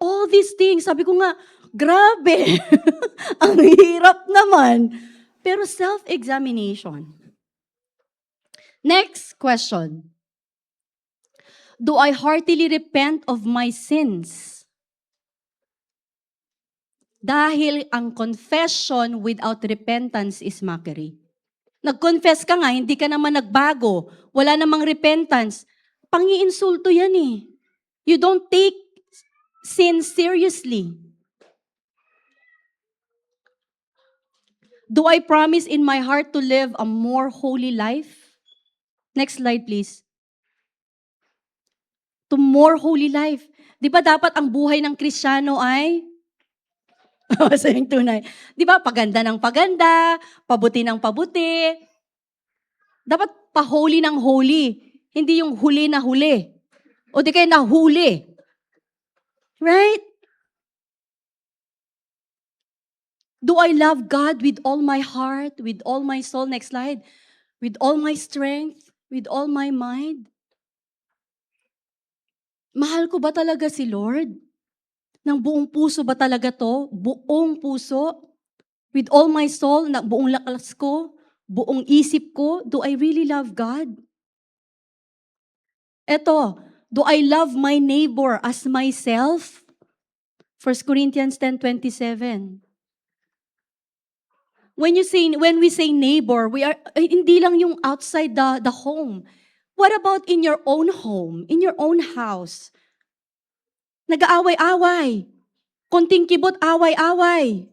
C: All these things, sabi ko nga, grabe. Ang hirap naman. Pero self-examination. Next question. Do I heartily repent of my sins? Dahil ang confession without repentance is mockery. Nag-confess ka nga, hindi ka naman nagbago, wala namang repentance, pangi-insulto yan eh. You don't take sin seriously. Do I promise in my heart to live a more holy life? Next slide, please. To more holy life. Di ba dapat ang buhay ng Kristiyano ay sayang tunay. Di ba paganda ng paganda, pabuti ng pabuti. Dapat pa-holy ng holy. Hindi yung huli na huli. O di kaya nahuli. Right? Do I love God with all my heart, with all my soul? Next slide. With all my strength, with all my mind? Mahal ko ba talaga si Lord? Ng buong puso ba talaga to? Buong puso? With all my soul, na buong lakas ko, buong isip ko, do I really love God? Eto, do I love my neighbor as myself? 1 Corinthians 10:27. When we say neighbor, we are hindi lang yung outside the home. What about in your own home, in your own house? Nag-aaway-away. Konting kibot, away-away.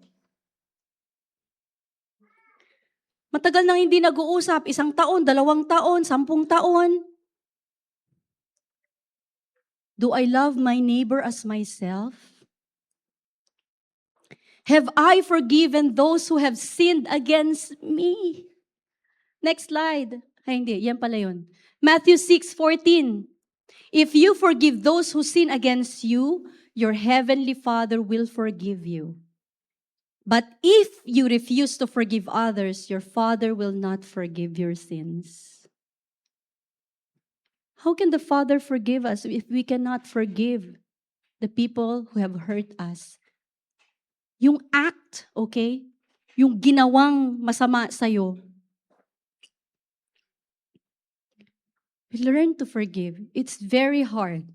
C: Matagal nang hindi nag-uusap, 1 taon, 2 taon, 10 taon. Do I love my neighbor as myself? Have I forgiven those who have sinned against me? Next slide. Ay, hindi. Yan pala yun. Matthew 6:14. If you forgive those who sin against you, your heavenly Father will forgive you. But if you refuse to forgive others, your Father will not forgive your sins. How can the Father forgive us if we cannot forgive the people who have hurt us? Yung act, okay? Yung ginawang masama sa'yo. Learn to forgive. It's very hard.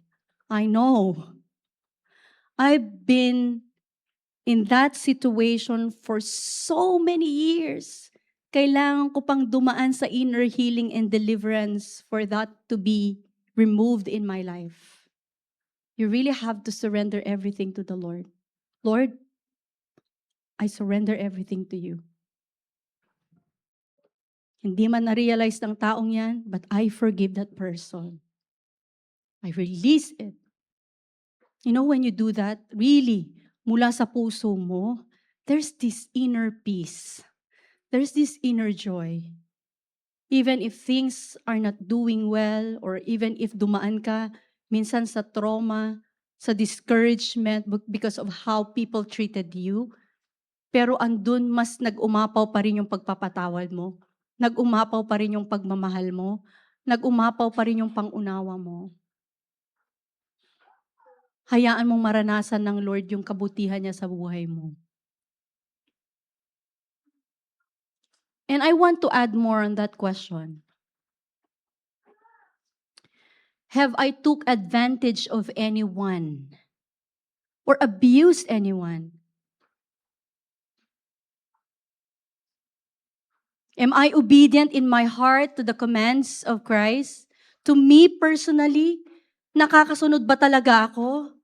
C: I know. I've been in that situation for so many years. Kailangan ko pang dumaan sa inner healing and deliverance for that to be removed in my life. You really have to surrender everything to the Lord. Lord, I surrender everything to you. Hindi man na-realize ng taong yan, but I forgive that person. I release it. You know, when you do that, really, mula sa puso mo, there's this inner peace. There's this inner joy. Even if things are not doing well, or even if dumaan ka, minsan sa trauma, sa discouragement because of how people treated you, pero andun mas nag-umapaw pa rin yung pagpapatawad mo. Nag-umapaw pa rin yung pagmamahal mo. Nag-umapaw pa rin yung pangunawa mo. Hayaan mong maranasan ng Lord yung kabutihan niya sa buhay mo. And I want to add more on that question. Have I took advantage of anyone or abused anyone? Am I obedient in my heart to the commands of Christ? To me personally, nakakasunod ba talaga ako?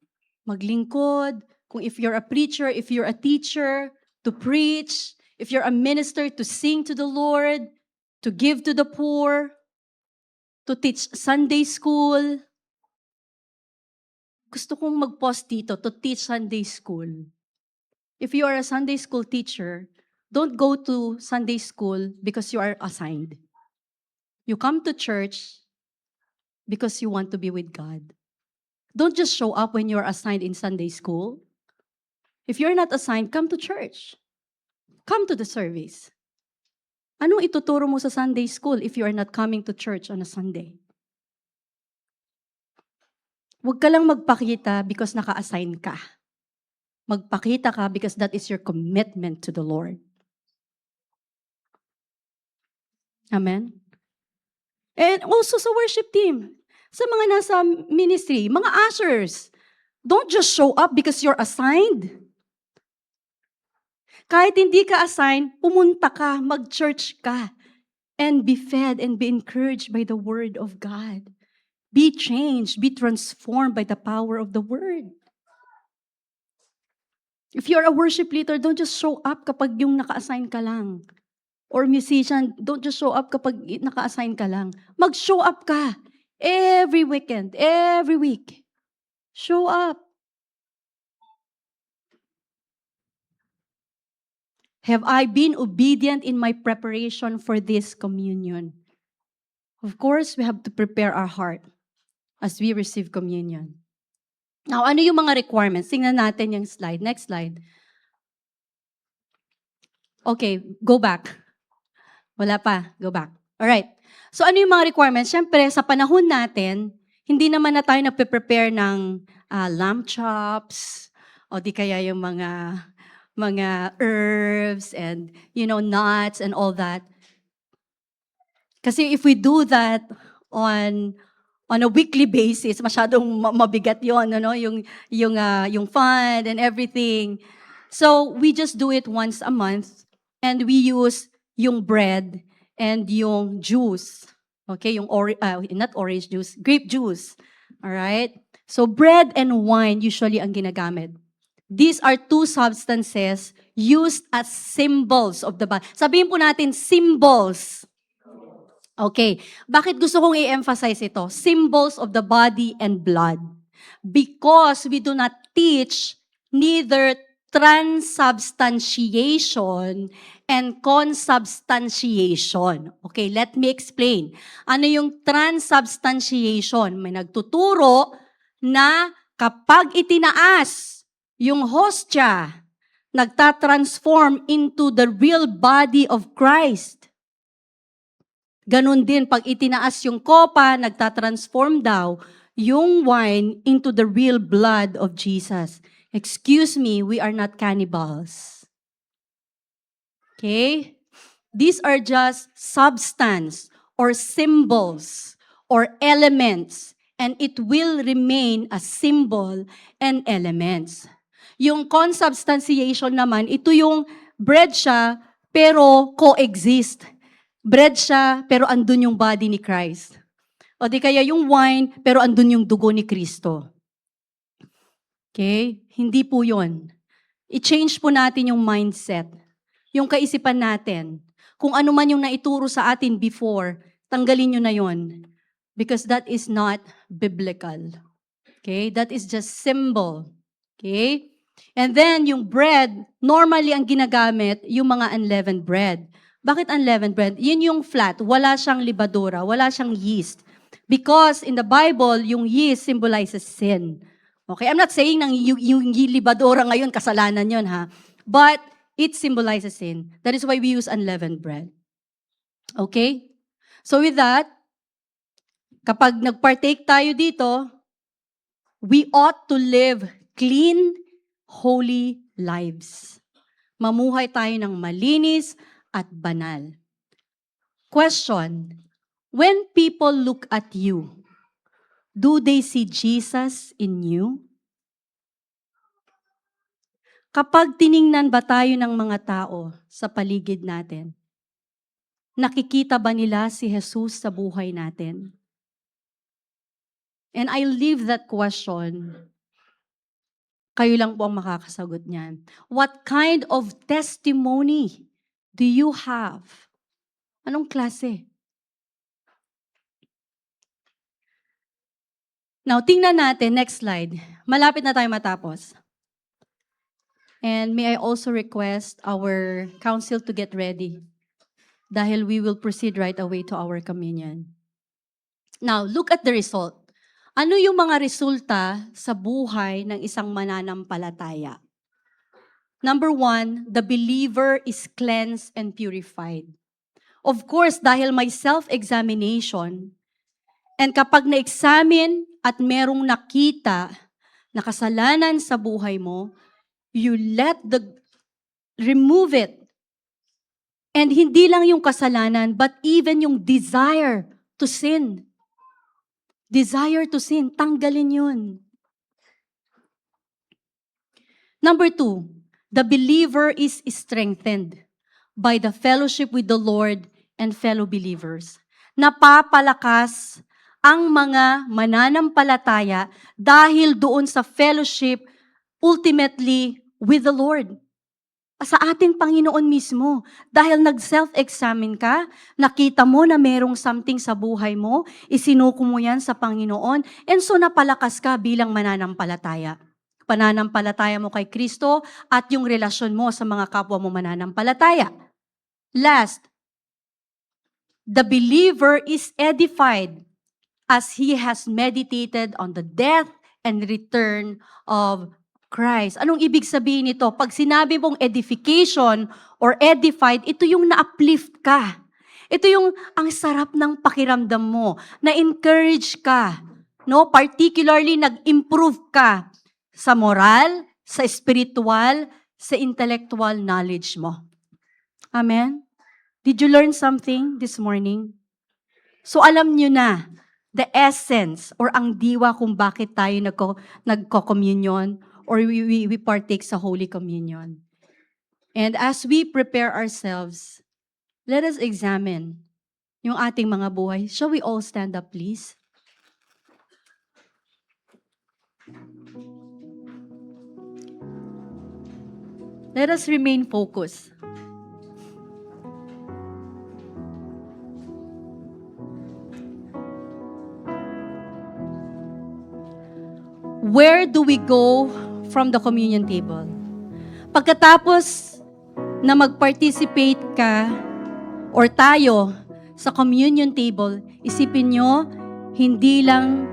C: Maglingkod, kung if you're a preacher, if you're a teacher, to preach, if you're a minister, to sing to the Lord, to give to the poor, to teach Sunday school. Gusto kong mag-post dito, to teach Sunday school. If you are a Sunday school teacher, don't go to Sunday school because you are assigned. You come to church because you want to be with God. Don't just show up when you're assigned in Sunday school. If you're not assigned, come to church. Come to the service. Anong ituturo mo sa Sunday school if you are not coming to church on a Sunday? Huwag ka lang magpakita because naka-assign ka. Magpakita ka because that is your commitment to the Lord. Amen? And also sa worship team, sa mga nasa ministry, mga ushers, don't just show up because you're assigned. Kahit hindi ka assigned, pumunta ka, mag-church ka, and be fed and be encouraged by the Word of God. Be changed, be transformed by the power of the Word. If you're a worship leader, don't just show up kapag yung naka-assign ka lang. Or musician, don't just show up kapag naka-assign ka lang. Mag-show up ka. Every weekend, every week. Show up. Have I been obedient in my preparation for this communion? Of course, we have to prepare our heart as we receive communion. Now, ano yung mga requirements? Tingnan natin yung slide. Next slide. Okay, go back. Wala pa, go back. Alright. So ano yung mga requirements? Siyempre, sa panahon natin, hindi naman na tayo nagpe-prepare ng lamb chops, o di kaya yung mga mga herbs and, nuts and all that. Kasi if we do that on a weekly basis, masyadong mabigat 'yon, yung fund and everything. So we just do it once a month and we use yung bread and yung juice. Okay, not orange juice, grape juice. All right? So bread and wine usually ang ginagamit. These are two substances used as symbols of the body. Sabihin po natin, symbols. Okay. Bakit gusto kong i-emphasize ito? Symbols of the body and blood. Because we do not teach neither transubstantiation and consubstantiation. Okay, let me explain. Ano yung transubstantiation? May nagtuturo na kapag itinaas yung hostya, nagtatransform into the real body of Christ. Ganon din, pag itinaas yung kopa, nagtatransform daw yung wine into the real blood of Jesus. Excuse me, we are not cannibals. Okay? These are just substance or symbols or elements, and it will remain a symbol and elements. Yung consubstantiation naman, ito yung bread siya, pero coexist. Bread siya, pero andun yung body ni Christ. O di kaya yung wine, pero andun yung dugo ni Kristo. Okay? Hindi po yun. I-change po natin yung mindset. Yung kaisipan natin. Kung ano man yung naituro sa atin before, tanggalin nyo na yun. Because that is not biblical. Okay? That is just symbol. Okay? And then, yung bread, normally ang ginagamit, yung mga unleavened bread. Bakit unleavened bread? Yun yung flat. Wala siyang libadura. Wala siyang yeast. Because in the Bible, yung yeast symbolizes sin. Okay? I'm not saying nang yung libadura ngayon, kasalanan yun, ha? But it symbolizes sin. That is why we use unleavened bread. Okay? So with that, kapag nagpartake tayo dito, we ought to live clean, holy lives. Mamuhay tayo ng malinis at banal. Question, when people look at you, do they see Jesus in you? Kapag tiningnan ba tayo ng mga tao sa paligid natin, nakikita ba nila si Jesus sa buhay natin? And I leave that question. Kayo lang po ang makakasagot niyan. What kind of testimony do you have? Anong klase? Now, tingnan natin, next slide. Malapit na tayo matapos. And may I also request our council to get ready dahil we will proceed right away to our communion. Now, look at the result. Ano yung mga resulta sa buhay ng isang mananampalataya? Number 1, the believer is cleansed and purified. Of course, dahil may self-examination, and kapag na-examine at merong nakita na kasalanan sa buhay mo, you remove it. And hindi lang yung kasalanan, but even yung desire to sin. Desire to sin, tanggalin yun. Number 2, the believer is strengthened by the fellowship with the Lord and fellow believers. Napapalakas ang mga mananampalataya dahil doon sa fellowship ultimately with the Lord. Sa ating Panginoon mismo. Dahil nag-self-examine ka, nakita mo na merong something sa buhay mo, isinuko mo yan sa Panginoon, and so napalakas ka bilang mananampalataya. Pananampalataya mo kay Kristo at yung relasyon mo sa mga kapwa mo mananampalataya. Last, the believer is edified as he has meditated on the death and return of Christ. Anong ibig sabihin nito? Pag sinabi mong edification or edified, ito yung na-uplift ka. Ito yung ang sarap ng pakiramdam mo, na-encourage ka, no? Particularly nag-improve ka sa moral, sa spiritual, sa intellectual knowledge mo. Amen? Did you learn something this morning? So alam nyo na the essence or ang diwa kung bakit tayo nagko-communion or we partake sa Holy Communion. And as we prepare ourselves, let us examine yung ating mga buhay. Shall we all stand up, please? Let us remain focused. Where do we go from the communion table? Pagkatapos na mag-participate ka or tayo sa communion table, isipin nyo, hindi lang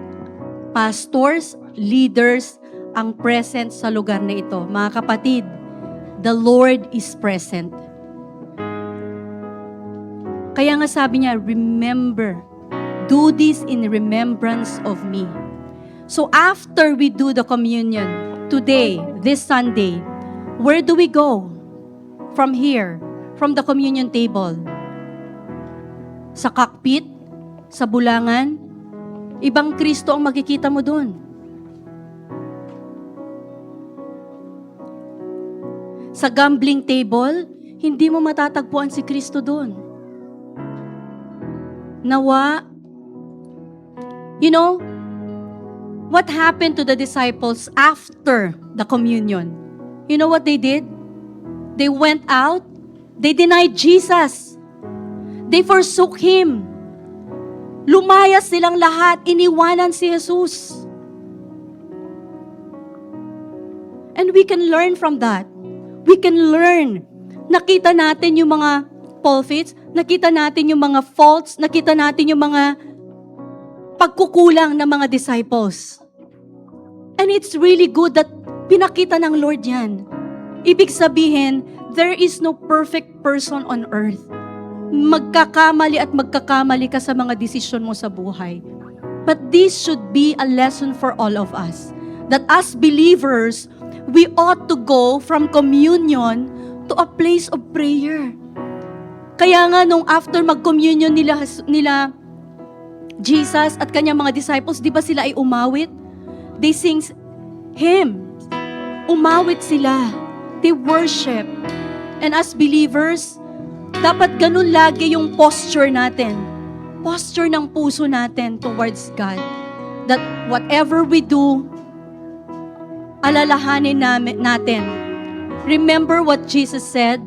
C: pastors, leaders ang present sa lugar na ito. Mga kapatid, the Lord is present. Kaya nga sabi niya, remember, do this in remembrance of me. So after we do the communion, today, this Sunday, where do we go? From here, from the communion table. Sa cockpit, sa bulangan, ibang Kristo ang makikita mo doon. Sa gambling table, hindi mo matatagpuan si Kristo doon. Nawa, you know, what happened to the disciples after the communion? You know what they did? They went out, they denied Jesus. They forsook Him. Lumayas silang lahat, iniwanan si Jesus. And we can learn from that. We can learn. Nakita natin yung mga forfeits, nakita natin yung mga faults, nakita natin yung mga pagkukulang ng mga disciples. And it's really good that pinakita ng Lord yan. Ibig sabihin, there is no perfect person on earth. Magkakamali at magkakamali ka sa mga desisyon mo sa buhay. But this should be a lesson for all of us. That as believers, we ought to go from communion to a place of prayer. Kaya nga nung after mag-communion nila Jesus at kanyang mga disciples, di ba sila ay umawit? They sing hymns. Umawit sila. They worship. And as believers, dapat ganun lagi yung posture natin. Posture ng puso natin towards God. That whatever we do, alalahanin natin. Remember what Jesus said?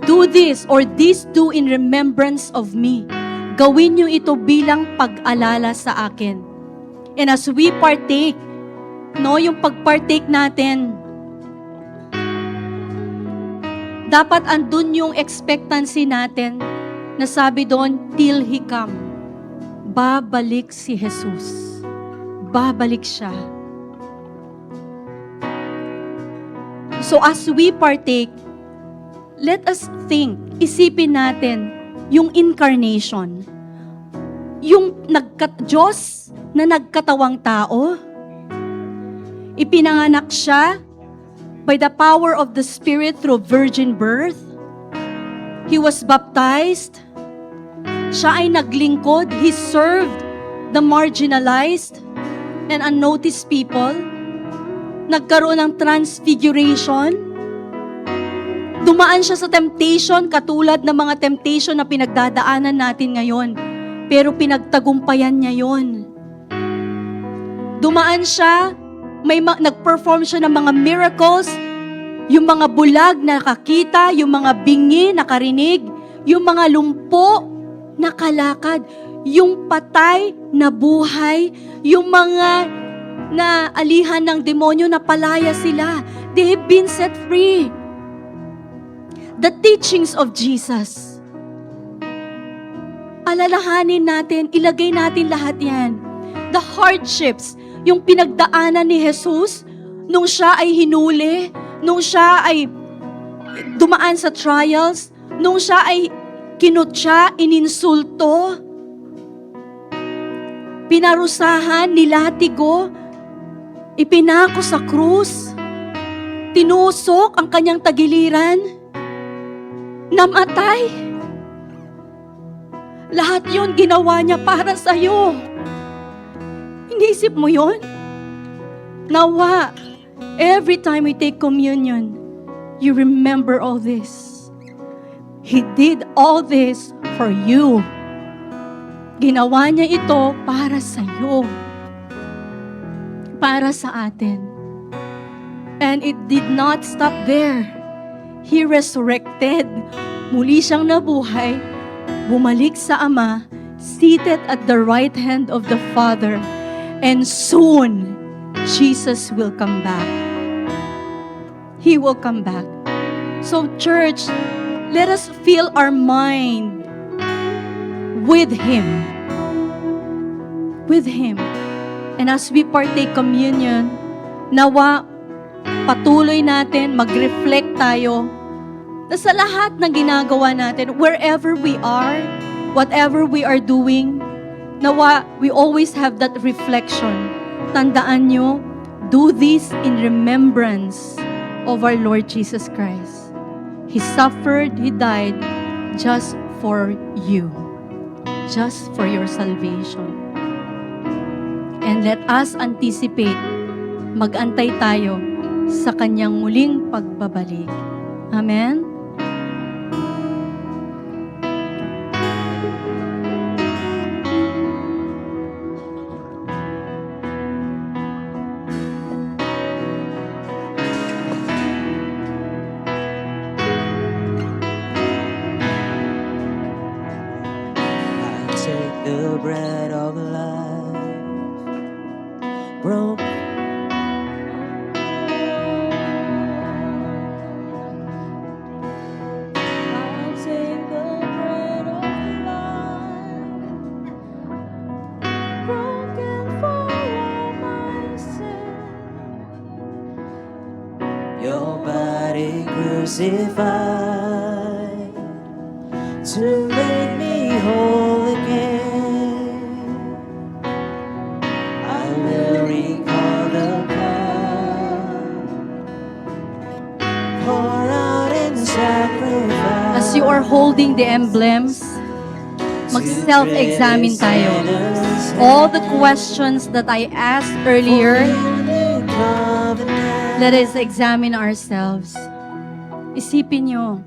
C: Do this or this do in remembrance of me. Gawin niyo ito bilang pag-alala sa akin. And as we partake, yung pag-partake natin, dapat andun yung expectancy natin na sabi doon, till He come. Babalik si Jesus. Babalik siya. So as we partake, let us think, isipin natin yung incarnation. Yung Diyos na nagkatawang tao, ipinanganak siya by the power of the Spirit through virgin birth. He was baptized. Siya ay naglingkod. He served the marginalized and unnoticed people. Nagkaroon ng transfiguration. Dumaan siya sa temptation katulad ng mga temptation na pinagdadaanan natin ngayon. Pero pinagtagumpayan niya yon. Dumaan siya, nag-perform siya ng mga miracles, yung mga bulag nakakita, yung mga bingi nakarinig, yung mga lumpo nakalakad, yung patay na buhay, yung mga naalihan ng demonyo na palaya sila. They have been set free. The teachings of Jesus. Alalahanin natin, ilagay natin lahat yan. The hardships, yung pinagdaanan ni Jesus, nung siya ay hinuli, nung siya ay dumaan sa trials, nung siya ay kinutya, ininsulto, pinarusahan, nilatigo, ipinako sa krus. tinusok ang kanyang tagiliran, namatay. Lahat yon ginawa niya para sa'yo. Iniisip mo yon? Nawa, every time we take communion, you remember all this. He did all this for you. Ginawa niya ito para sa'yo. Para sa atin. And it did not stop there. He resurrected. Muli siyang nabuhay. Bumalik sa Ama, seated at the right hand of the Father. And soon, Jesus will come back. He will come back. So church, let us fill our mind with Him. With Him. And as we partake communion, nawa patuloy natin, mag-reflect tayo na sa lahat ng ginagawa natin, wherever we are, whatever we are doing, nawa we always have that reflection. Tandaan nyo, do this in remembrance of our Lord Jesus Christ. He suffered, He died just for you. Just for your salvation. And let us anticipate, mag-antay tayo sa Kanyang muling pagbabalik. Amen?
B: Take the bread of life, broke. I'll take the bread of life, broken for all my sin. Your body crucified to make me whole again. I will recall the blood pour out in sacrifice.
C: As you are holding the emblems, mag-self-examine tayo. All the questions that I asked earlier, let us examine ourselves. Isipin nyo,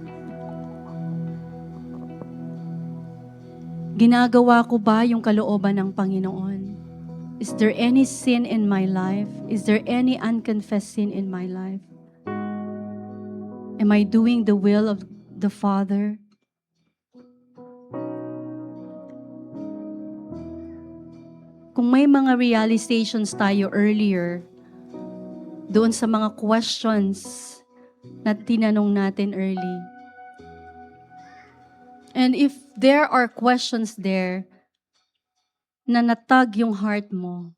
C: ginagawa ko ba yung kalooban ng Panginoon? Is there any sin in my life? Is there any unconfessed sin in my life? Am I doing the will of the Father? Kung may mga realizations tayo earlier, doon sa mga questions na tinanong natin early, and if there are questions there na natag yung heart mo,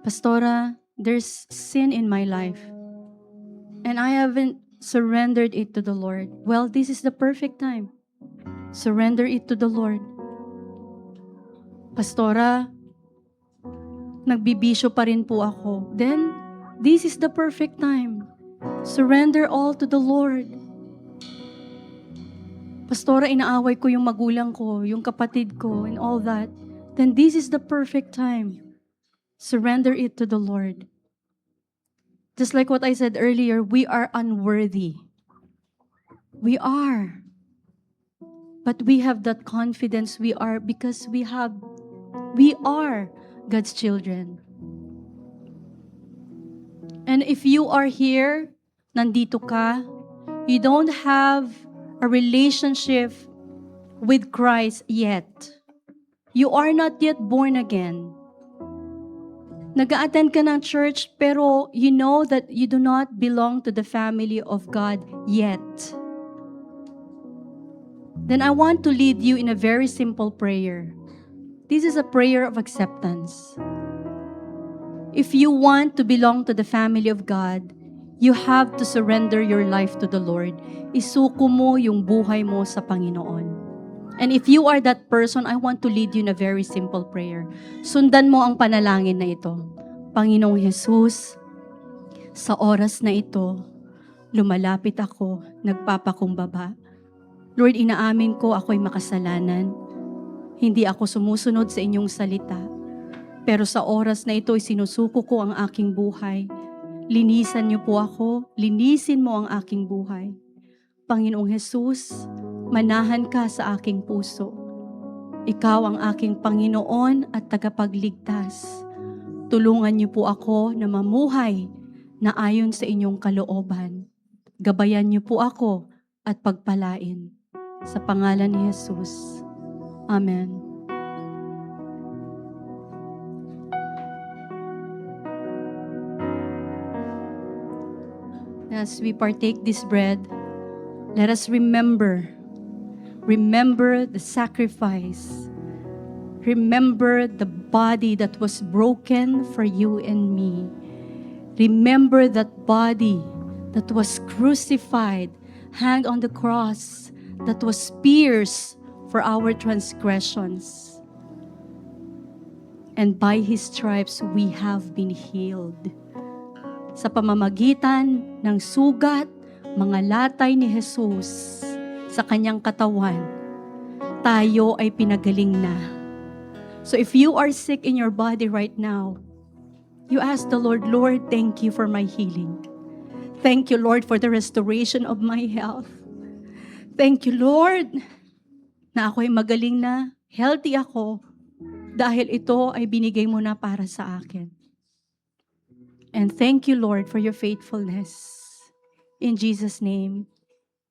C: Pastora, there's sin in my life and I haven't surrendered it to the Lord. Well, this is the perfect time. Surrender it to the Lord. Pastora, nagbibisyo pa rin po ako. Then, this is the perfect time. Surrender all to the Lord. Pastora, inaaway ko yung magulang ko, yung kapatid ko, and all that. Then this is the perfect time. Surrender it to the Lord. Just like what I said earlier, we are unworthy. We are. But we have that confidence we are because we are God's children. And if you are here, nandito ka, you don't have a relationship with Christ yet. You are not yet born again. Nag-a-attend ka ng church pero you know that you do not belong to the family of God yet. Then I want to lead you in a very simple prayer. This is a prayer of acceptance. If you want to belong to the family of God, you have to surrender your life to the Lord. Isuko mo yung buhay mo sa Panginoon. And if you are that person, I want to lead you in a very simple prayer. Sundan mo ang panalangin na ito. Panginoong Jesus, Sa oras na ito, lumalapit ako, nagpapakumbaba. Lord, inaamin ko ako'y makasalanan. Hindi ako sumusunod sa inyong salita. Pero sa oras na ito, sinusuko ko ang aking buhay. Linisan niyo po ako, linisin mo ang aking buhay. Panginoong Hesus, manahan ka sa aking puso. Ikaw ang aking Panginoon at tagapagligtas. Tulungan niyo po ako na mamuhay na ayon sa inyong kalooban. Gabayan niyo po ako at pagpalain. Sa pangalan ni Jesus. Amen. As we partake this bread, let us remember the sacrifice. Remember the body that was broken for you and me. Remember that body that was crucified, hanged on the cross, that was pierced for our transgressions. And by His stripes, we have been healed. Sa pamamagitan ng sugat, mga latay ni Jesus sa kanyang katawan, tayo ay pinagaling na. So if you are sick in your body right now, you ask the Lord, Lord, thank you for my healing. Thank you, Lord, for the restoration of my health. Thank you, Lord, na ako ay magaling na, healthy ako, dahil ito ay binigay mo na para sa akin. And thank you, Lord, for your faithfulness. In Jesus' name,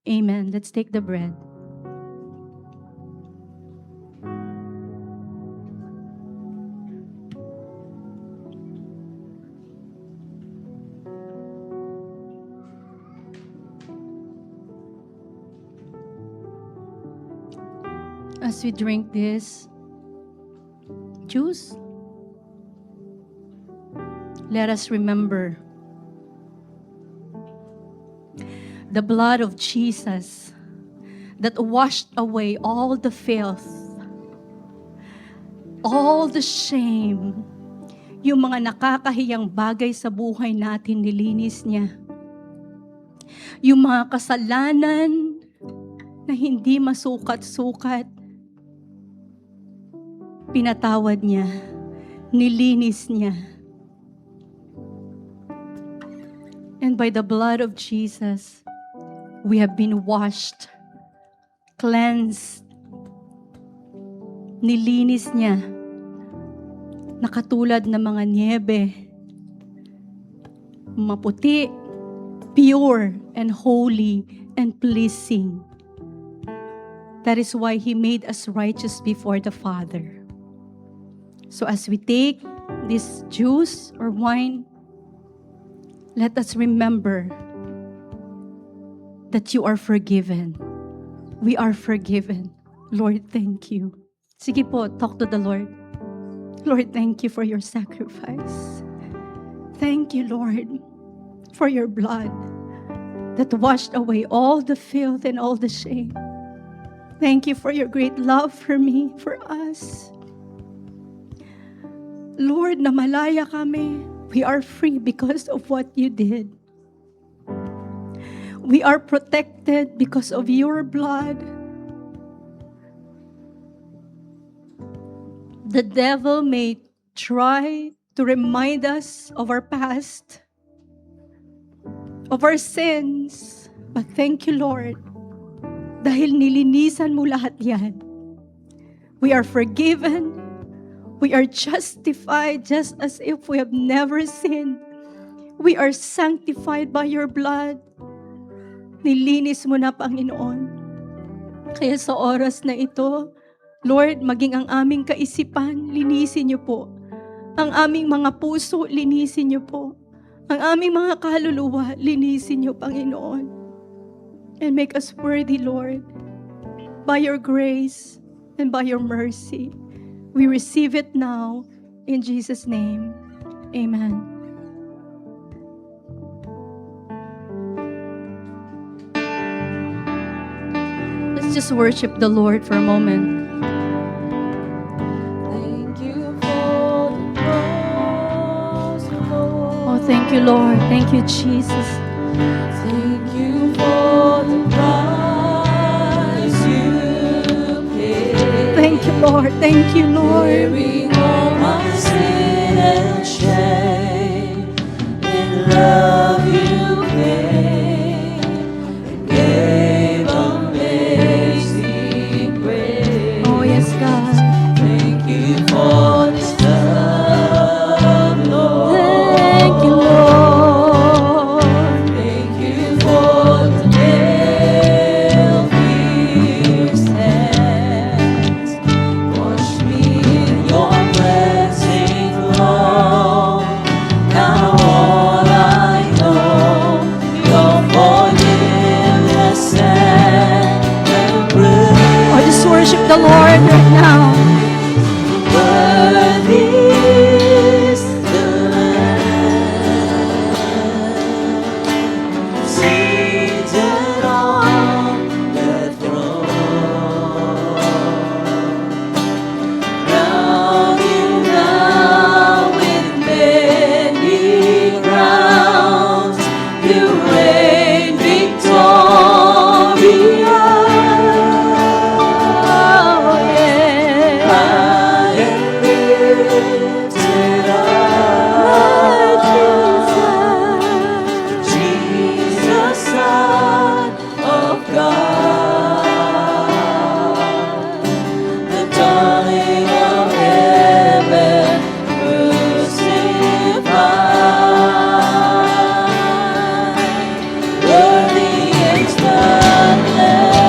C: amen. Let's take the bread. As we drink this juice, let us remember the blood of Jesus that washed away all the filth, all the shame, yung mga nakakahiyang bagay sa buhay natin, nilinis niya. Yung mga kasalanan na hindi masukat-sukat, pinatawad niya, nilinis niya. And by the blood of Jesus, we have been washed, cleansed, nilinis niya, na katulad ng mga niebe, maputi, pure, and holy, and pleasing. That is why He made us righteous before the Father. So as we take this juice or wine, let us remember that you are forgiven. We are forgiven. Lord, thank you. Sige po, talk to the Lord. Lord, thank you for your sacrifice. Thank you, Lord, for your blood that washed away all the filth and all the shame. Thank you for your great love for me, for us. Lord, na malaya kami. We are free because of what you did. We are protected because of your blood. The devil may try to remind us of our past, of our sins. But thank you, Lord, dahil nilinisan mo lahat yan. We are forgiven. We are justified just as if we have never sinned. We are sanctified by your blood. Nilinis mo na, Panginoon. Kaya sa oras na ito, Lord, maging ang aming kaisipan, linisin niyo po. Ang aming mga puso, linisin niyo po. Ang aming mga kaluluwa, linisin niyo, Panginoon. And make us worthy, Lord, by your grace and by your mercy. We receive it now in Jesus' name. Amen. Let's just worship the Lord for a moment.
B: Thank you for the cross, Lord.
C: Oh, thank you, Lord. Thank you, Jesus.
B: Thank you for the price you paid.
C: Thank you, Lord. Thank you, Lord.
B: Bearing all my sin and shame. In love you came and gave amazing grace.
C: Oh, yes, God.
B: Thank you for this love, Lord.
C: Thank you, Lord.
B: Thank you for the nail-pierced hands. Wash me in your cleansing flow. Now all I know, your forgiveness and embrace.
C: Oh, just worship the Lord right now.
B: Worthy is the Lamb seated on the throne. Crown you now with many crowns. You reign victorious.
C: Oh, yeah.
B: High and lifted up, Jesus, Son of God, the darling of heaven, crucified. Worthy is the Lamb.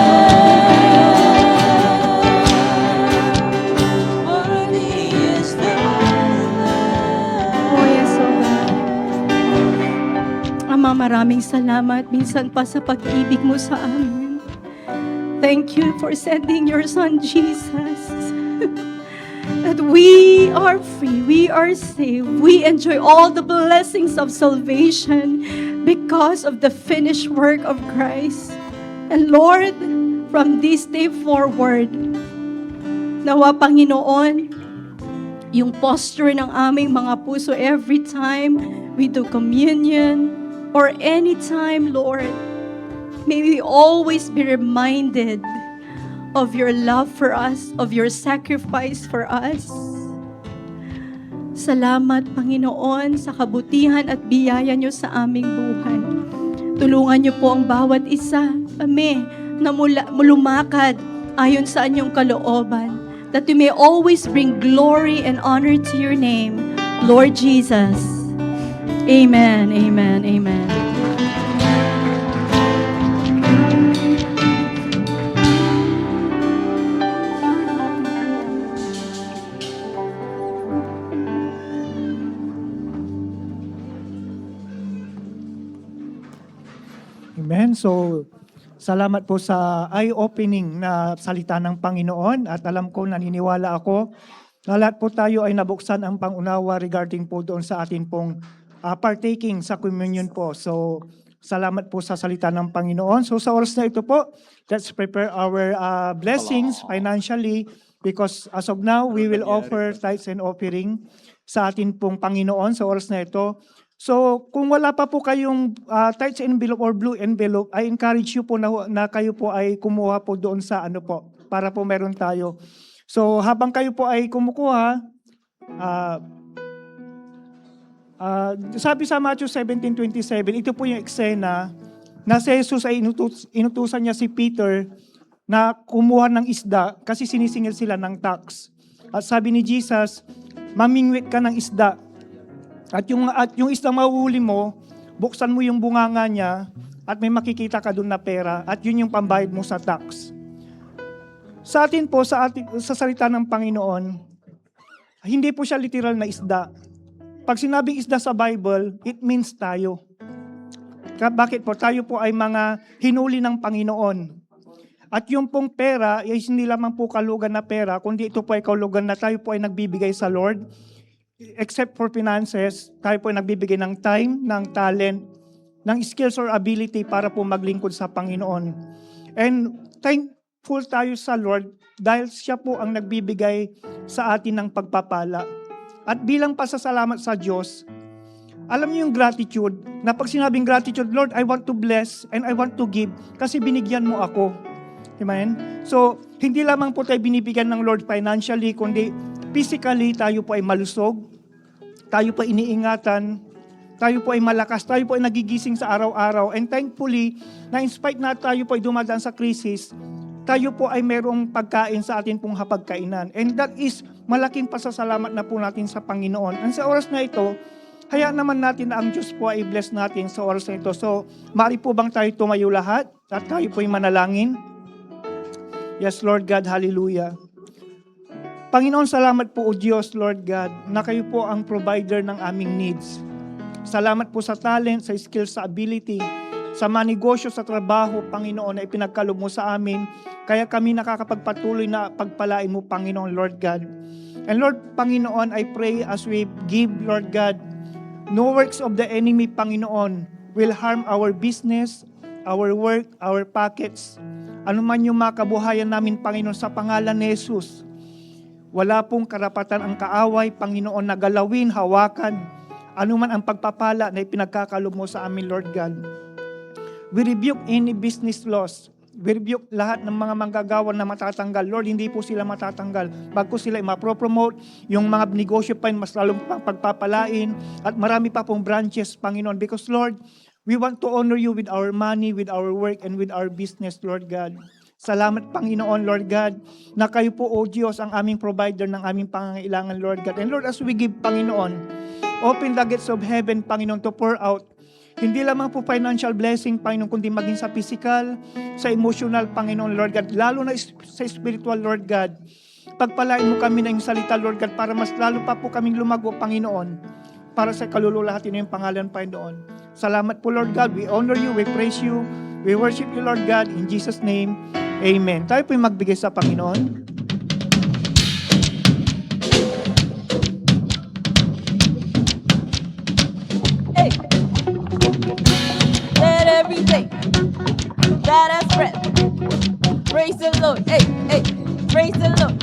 B: Worthy is the Lamb.
C: Oh, yes, oh God. Ama, maraming salamat minsan pa sa pag-ibig mo sa amin. Thank you for sending your Son, Jesus. That we are free, we are saved, we enjoy all the blessings of salvation because of the finished work of Christ. And Lord, from this day forward, nawa Panginoon, yung posture ng aming mga puso every time we do communion or any time, Lord, may we always be reminded of your love for us, of your sacrifice for us. Salamat, Panginoon, sa kabutihan at biyaya niyo sa aming buhay. Tulungan niyo po ang bawat isa, kami, na lumakad ayon sa inyong kalooban, that we may always bring glory and honor to your name, Lord Jesus. Amen, amen, amen.
D: Amen. So, salamat po sa eye-opening na salita ng Panginoon at alam ko, naniniwala ako na lahat po tayo ay nabuksan ang pangunawa regarding po doon sa atin pong partaking sa communion po. So, salamat po sa salita ng Panginoon. So, sa oras na ito po, let's prepare our blessings financially because as of now, we will offer tithes and offering sa atin pong Panginoon sa oras na ito. So, kung wala pa po kayong tithes envelope or blue envelope, I encourage you po na kayo po ay kumuha po doon sa ano po, para po meron tayo. So, habang kayo po ay kumukuha, sabi sa Matthew 17:27, ito po yung eksena na si Jesus ay inutusan niya si Peter na kumuha ng isda kasi sinisingil sila ng tax. At sabi ni Jesus, mamingwit ka ng isda. At yung isdang mahuhuli mo, buksan mo yung bunganga niya at may makikita ka doon na pera at yun yung pambayad mo sa tax. Sa atin po, sa salita ng Panginoon, hindi po siya literal na isda. Pag sinabing isda sa Bible, it means tayo. Bakit po? Tayo po ay mga hinuli ng Panginoon. At yung pong pera, ay hindi lamang po kalugan na pera, kundi ito po ay kalugan na tayo po ay nagbibigay sa Lord. Except for finances, tayo po ay nagbibigay ng time, ng talent, ng skills or ability para po maglingkod sa Panginoon. And thankful tayo sa Lord dahil siya po ang nagbibigay sa atin ng pagpapala. At bilang pasasalamat sa Diyos, Alam niyo yung gratitude, na pag sinabing gratitude, Lord, I want to bless and I want to give kasi binigyan mo ako. Amen? So, hindi lamang po tayo binibigyan ng Lord financially, kundi physically tayo po ay malusog, tayo po iniingatan, tayo po ay malakas, tayo po ay nagigising sa araw-araw. And thankfully, na in spite na tayo po ay dumadaan sa krisis, tayo po ay merong pagkain sa atin pong hapagkainan. And that is malaking pasasalamat na po natin sa Panginoon. And sa oras na ito, hayaan naman natin na ang Diyos po ay bless natin sa oras na ito. So, maaari po bang tayo tumayo lahat at tayo po ay manalangin? Yes, Lord God, hallelujah. Panginoon, salamat po o Diyos, Lord God, na kayo po ang provider ng aming needs. Salamat po sa talent, sa skills, sa ability, sa manegosyo, sa trabaho, Panginoon, na ipinagkaloob mo sa amin. Kaya kami nakakapagpatuloy na pagpalain mo, Panginoon, Lord God. And Lord, Panginoon, I pray as we give, Lord God, no works of the enemy, Panginoon, will harm our business, our work, our pockets. Ano man yung makabuhayan namin, Panginoon, sa pangalan ni Jesus. Wala pong karapatan ang kaaway, Panginoon, na galawin, hawakan, ano man ang pagpapala na ipinagkakalob mo sa amin, Lord God. We rebuke any business loss. We rebuke lahat ng mga manggagawa na matatanggal. Lord, hindi po sila matatanggal. Bago sila mapropromote, yung mga negosyo pa mas lalong pang pagpapalain at marami pa pong branches, Panginoon. Because Lord, we want to honor you with our money, with our work, and with our business, Lord God. Salamat, Panginoon, Lord God, na kayo po, O Diyos, ang aming provider ng aming pangangailangan, Lord God. And Lord, as we give, Panginoon, open the gates of heaven, Panginoon, to pour out hindi lamang po financial blessing, Panginoon, kundi maging sa physical, sa emotional, Panginoon, Lord God, lalo na sa spiritual, Lord God. Pagpalain mo kami ng salita, Lord God, para mas lalo pa po kaming lumago, Panginoon, para sa kalululahatin ng pangalan, Panginoon. Salamat po, Lord God. We honor you, we praise you, we worship you, Lord God. In Jesus' name, amen. Tayo po yung magbigay sa Panginoon.
B: Hey, let everything that has breath praise the Lord. Hey, hey, praise the Lord.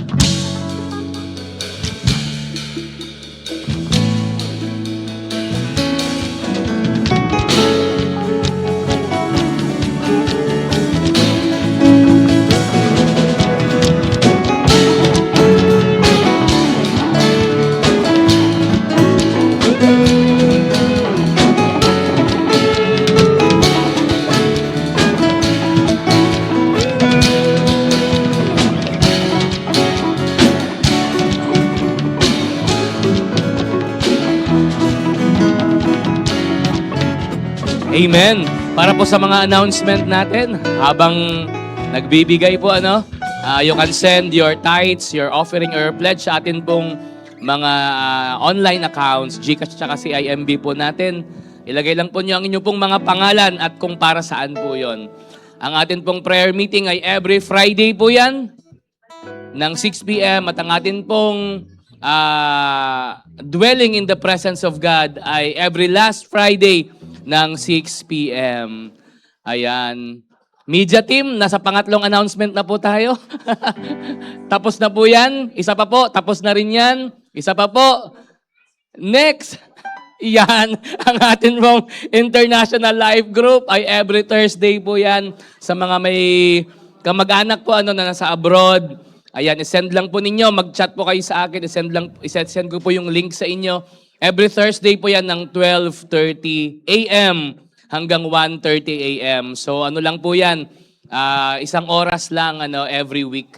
A: Amen. Para po sa mga announcement natin, habang nagbibigay po, you can send your tithes, your offering, or pledge sa atin pong mga online accounts, GCash at CIMB po natin. Ilagay lang po niyo ang inyong pong mga pangalan at kung para saan po yon. Ang atin pong prayer meeting ay every Friday po yan, ng 6 p.m. At ang atin pong dwelling in the presence of God ay every last Friday ng 6 p.m. Ayan. Media team, nasa pangatlong announcement na po tayo. Tapos na po yan. Isa pa po, tapos na rin yan. Isa pa po. Next. Yan, ang atin pong International Life Group ay every Thursday po yan. Sa mga may kamag-anak po na nasa abroad. Ayan, isend lang po ninyo. Mag-chat po kayo sa akin. Isend ko po yung link sa inyo. Every Thursday po yan ng 12:30 a.m. hanggang 1:30 a.m. So ano lang po yan, isang oras lang every week.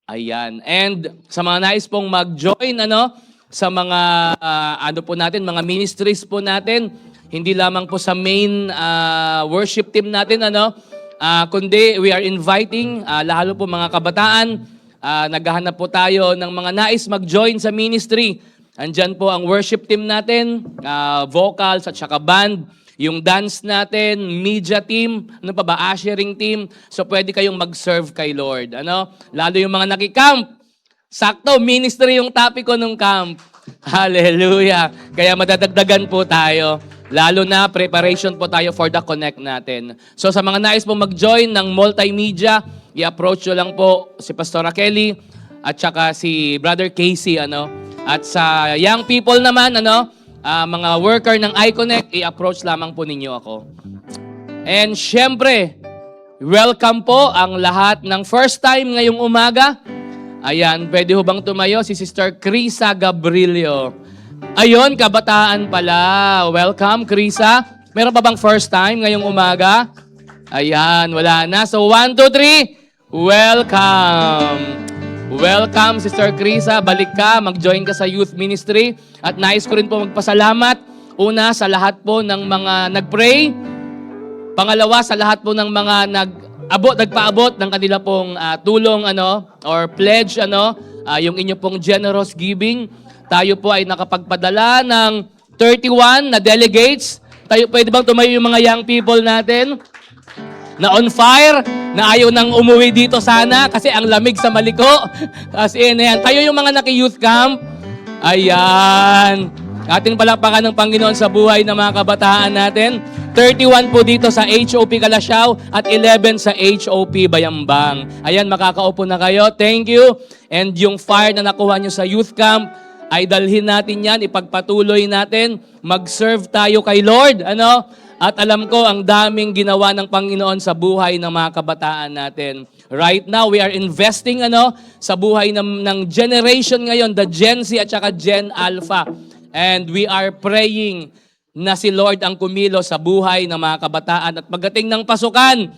A: Ayan. And sa mga nais pong mag-join sa mga po natin, mga ministries po natin, hindi lamang po sa main worship team natin kundi we are inviting lalo po mga kabataan, naghahanap po tayo ng mga nais mag-join sa ministry. Andyan po ang worship team natin, vocals at saka band, yung dance natin, media team, ushering team. So pwede kayong mag-serve kay Lord. Lalo yung mga nakikamp. Sakto, ministry yung topic ko nung camp. Hallelujah. Kaya madadagdagan po tayo. Lalo na preparation po tayo for the connect natin. So sa mga nais po mag-join ng multimedia, i-approach nyo lang po si Pastora Kelly at saka si Brother Casey. At sa young people naman, mga worker ng iConnect, i-approach lamang po ninyo ako. And syempre, welcome po ang lahat ng first time ngayong umaga. Ayan, pwede ho bang tumayo si Sister Krisa Gabrilio? Ayun, kabataan pala. Welcome, Krisa. Meron pa bang first time ngayong umaga? Ayan, wala na. So, 1, 2, 3. Welcome. Welcome, Sister Krisa. Balik ka, mag-join ka sa youth ministry. At nais ko rin po magpasalamat. Una, sa lahat po ng mga nag-pray. Pangalawa, sa lahat po ng mga nagpaabot ng kanila pong tulong or pledge yung inyo pong generous giving. Tayo po ay nakapagpadala ng 31 na delegates. Tayo pwede bang tumayo yung mga young people natin na on fire, na ayaw nang umuwi dito sana kasi ang lamig sa Maliko. As in, ayan. Tayo yung mga naki-youth camp. Ayan. Ating palakpakan ng Panginoon sa buhay ng mga kabataan natin. 31 po dito sa HOP Kalasyaw at 11 sa HOP Bayambang. Ayan, makakaupo na kayo. Thank you. And yung fire na nakuha nyo sa youth camp, ay dalhin natin yan, ipagpatuloy natin, mag-serve tayo kay Lord. At alam ko, ang daming ginawa ng Panginoon sa buhay ng mga kabataan natin. Right now, we are investing sa buhay ng generation ngayon, the Gen Z at saka Gen Alpha. And we are praying na si Lord ang kumilo sa buhay ng mga kabataan. At pagdating ng pasukan,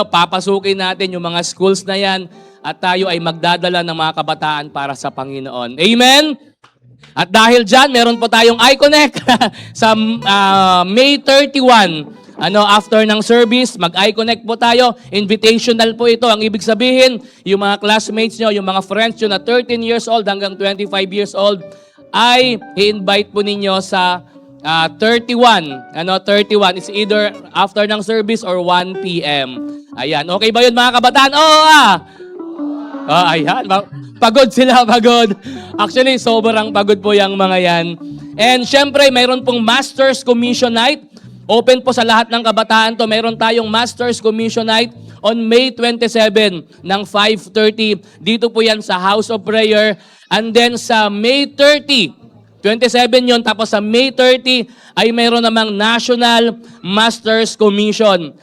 A: papasukin natin yung mga schools na yan at tayo ay magdadala ng mga kabataan para sa Panginoon. Amen? At dahil dyan, meron po tayong iConnect sa May 31. After ng service, mag-iConnect po tayo. Invitational po ito. Ang ibig sabihin, yung mga classmates nyo, yung mga friends nyo na 13 years old hanggang 25 years old, ay i-invite po ninyo sa 31. 31. It's either after ng service or 1 p.m. Ayan. Okay ba yun mga kabataan? Ayan. Pagod sila, pagod. Actually, sobrang pagod po yung mga yan. And syempre, mayroon pong Masters Commission Night. Open po sa lahat ng kabataan to. Mayroon tayong Masters Commission Night on May 27 ng 5:30. Dito po yan sa House of Prayer. And then sa May 30, 27 yon. Tapos sa May 30 ay mayroon namang National Masters Commission.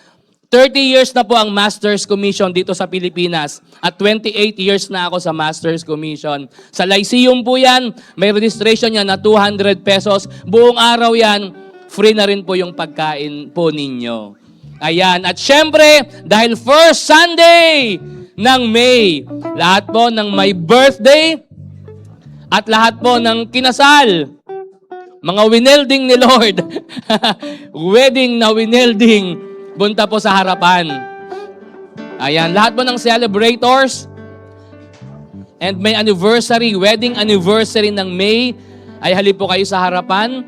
A: 30 years na po ang Masters Commission dito sa Pilipinas at 28 years na ako sa Masters Commission. Sa Lyceum po yan, may registration yan na 200 pesos. Buong araw yan, free na rin po yung pagkain po ninyo. Ayan. At syempre, dahil first Sunday ng May, lahat po ng may birthday at lahat po ng kinasal, mga winelding ni Lord, wedding na winelding, punta po sa harapan. Ayan, lahat po ng celebrators and may anniversary, wedding anniversary ng May, ay halip po kayo sa harapan.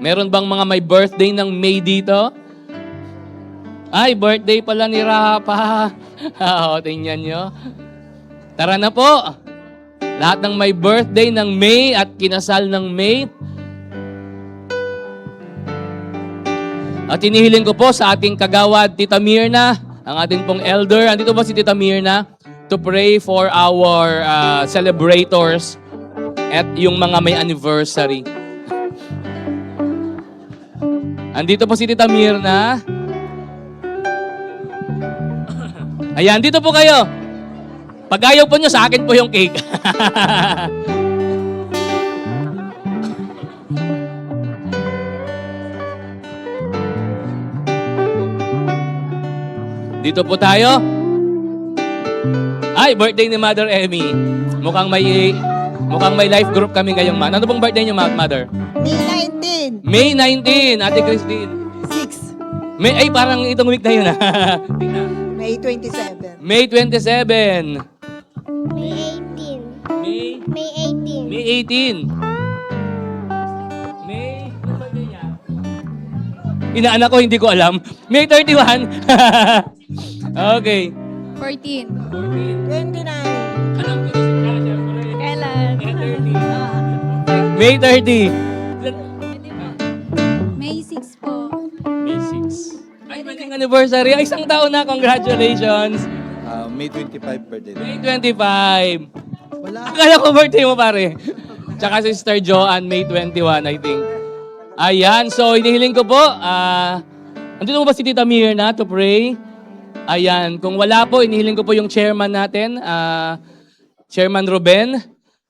A: Meron bang mga may birthday ng May dito? Ay, birthday pala ni Rapa. Tingnan nyo. Tara na po. Lahat ng may birthday ng May at kinasal ng May, at hinihiling ko po sa ating kagawad, Tita Mirna, ang ating pong elder. Andito po si Tita Mirna to pray for our celebrators at yung mga may anniversary. Andito po si Tita Mirna. Ayan, dito po kayo. Pag ayaw po nyo, sa akin po yung cake. Dito po tayo. Ay, birthday ni Mother Emmy. Mukhang may life group kami ngayong month. Ano pong birthday niyo, Mother?
E: May 19.
A: May 19, Ate Christine.
E: 6.
A: Ay, parang itong week na yun.
E: May 27.
A: May 27.
F: May 18.
A: May
F: May 18.
A: May 18. May, ano birthday niya? Inaanak ko, hindi ko alam. May 31. Okay.
C: 14.
E: 29.
A: Alam ko to si Kaya, syempre.
C: Kailan?
A: May 30.
C: May 6 po.
A: May 6. Ay, wedding anniversary. Ay, isang taon na. Congratulations.
G: May 25 birthday.
A: May 25.
E: Wala.
A: Akala ko birthday mo, pare. Tsaka si Sister Joanne, May 21, I think. Ayan, so inihiling ko po, andito mo ba si Tita Mirna to pray? Ayan, kung wala po, inihiling ko po yung chairman natin, Chairman Ruben,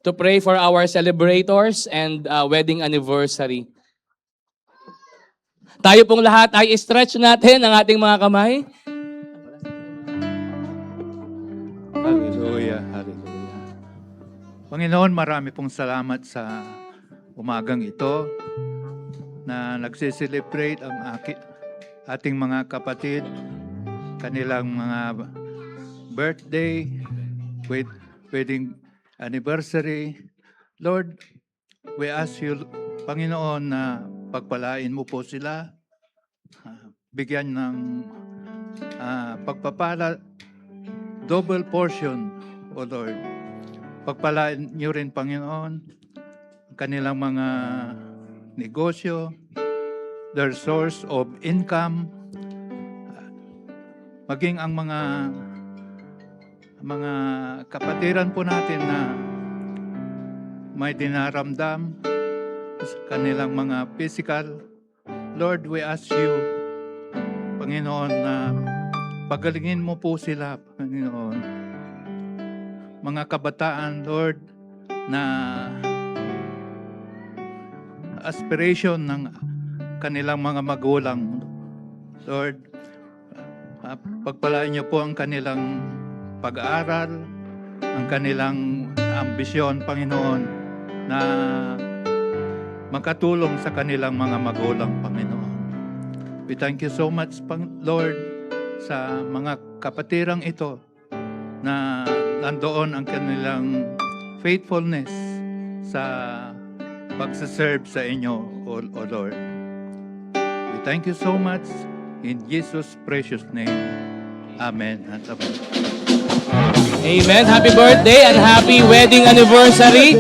A: to pray for our celebrators and wedding anniversary. Tayo pong lahat ay stretch natin ang ating mga kamay.
G: Hallelujah, hallelujah. Panginoon, marami pong salamat sa umagang ito na nagsiselebrate ang ating mga kapatid, kanilang mga birthday, wedding anniversary. Lord, we ask you, Panginoon, na pagpalain mo po sila, bigyan ng pagpapala, double portion, O Lord. Pagpalain niyo rin, Panginoon, ang kanilang mga negosyo, their source of income, maging ang mga kapatiran po natin na may dinaramdam sa kanilang mga physical. Lord, we ask you, Panginoon, na pagalingin mo po sila, Panginoon. Mga kabataan, Lord, na aspiration ng kanilang mga magulang. Lord, pagpalain niyo po ang kanilang pag-aaral, ang kanilang ambisyon, Panginoon, na makatulong sa kanilang mga magulang, Panginoon. We thank you so much, Lord, sa mga kapatirang ito na nandoon ang kanilang faithfulness sa pagsaserve sa inyo, O Lord. We thank you so much in Jesus' precious name. Amen.
A: Amen. Happy birthday and happy wedding anniversary.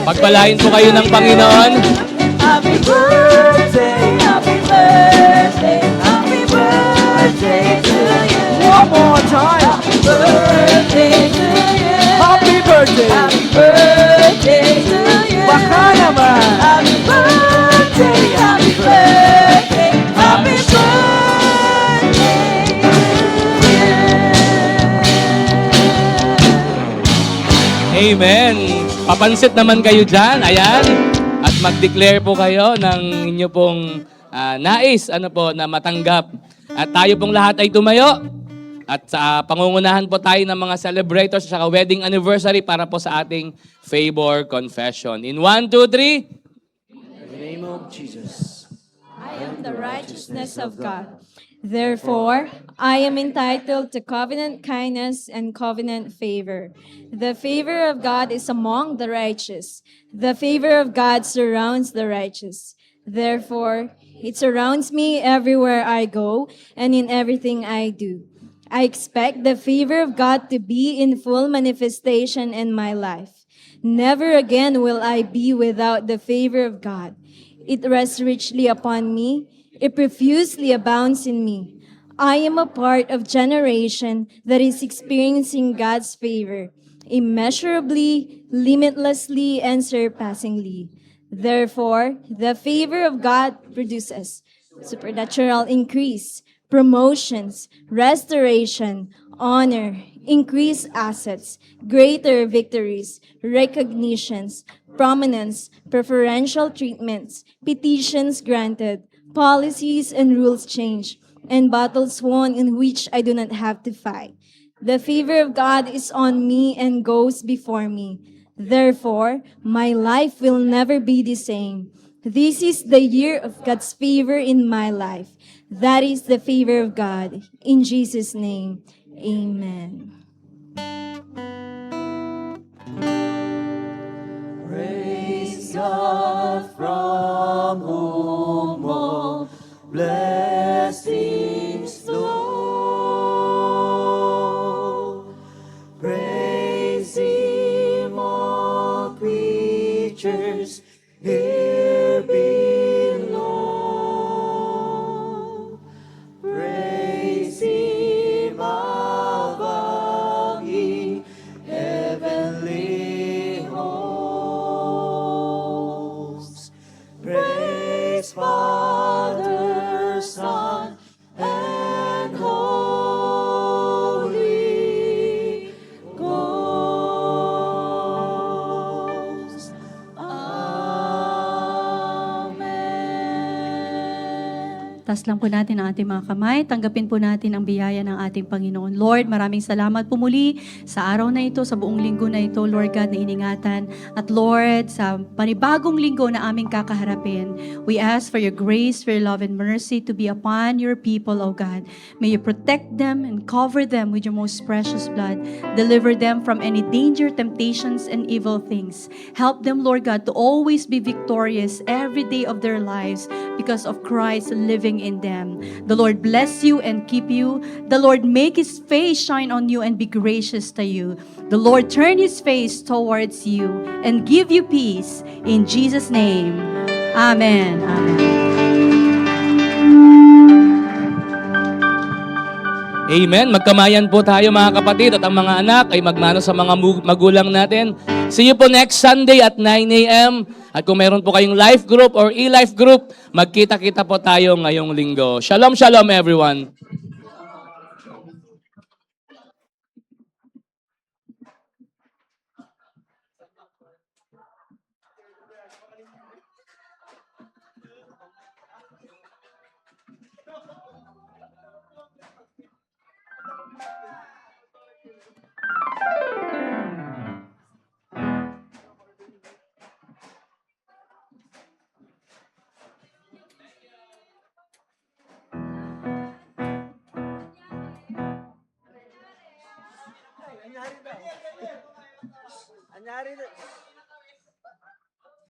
A: Pagpalain po kayo ng Panginoon.
B: Happy birthday, happy birthday, happy birthday to you. One more time. Happy birthday to you. Happy birthday. Happy birthday to you. Baka naman. Happy birthday, happy birthday, happy birthday
A: Amen. Papansit naman kayo dyan. Ayan. At mag-declare po kayo ng inyo pong nais na matanggap. At tayo pong lahat ay tumayo. At sa pangungunahan po tayo ng mga celebrators sa wedding anniversary para po sa ating favor confession. In 1, 2, 3.
H: In the name of Jesus.
I: I am the righteousness of God. Therefore, I am entitled to covenant kindness and covenant favor. The favor of God is among the righteous. The favor of God surrounds the righteous. Therefore, it surrounds me everywhere I go and in everything I do. I expect the favor of God to be in full manifestation in my life. Never again will I be without the favor of God. It rests richly upon me. It profusely abounds in me. I am a part of generation that is experiencing God's favor, immeasurably, limitlessly, and surpassingly. Therefore, the favor of God produces supernatural increase, promotions, restoration, honor, increased assets, greater victories, recognitions, prominence, preferential treatments, petitions granted, policies and rules changed, and battles won in which I do not have to fight. The favor of God is on me and goes before me. Therefore, my life will never be the same. This is the year of God's favor in my life. That is the favor of God. In Jesus' name, amen.
B: Praise God from whom all blessings flow. Praise Him, all creatures here below. Praise Him above, ye heavenly hosts.
C: Taas lang po natin ang ating mga kamay. Tanggapin po natin ang biyaya ng ating Panginoon. Lord, maraming salamat po muli sa araw na ito, sa buong linggo na ito, Lord God, na iningatan. At Lord, sa panibagong linggo na aming kakaharapin, we ask for your grace, for your love and mercy to be upon your people, O God. May you protect them and cover them with your most precious blood. Deliver them from any danger, temptations, and evil things. Help them, Lord God, to always be victorious every day of their lives because of Christ living in them. The Lord bless you and keep you. The Lord make His face shine on you and be gracious to you. The Lord turn His face towards you and give you peace. In Jesus' name, Amen. Amen.
A: Amen. Magkamayan po tayo mga kapatid at ang mga anak ay magmano sa mga magulang natin. See you po next Sunday at 9 a.m. At kung meron po kayong life group or e-life group, magkita-kita po tayo ngayong linggo. Shalom, shalom everyone.
H: Anyari na.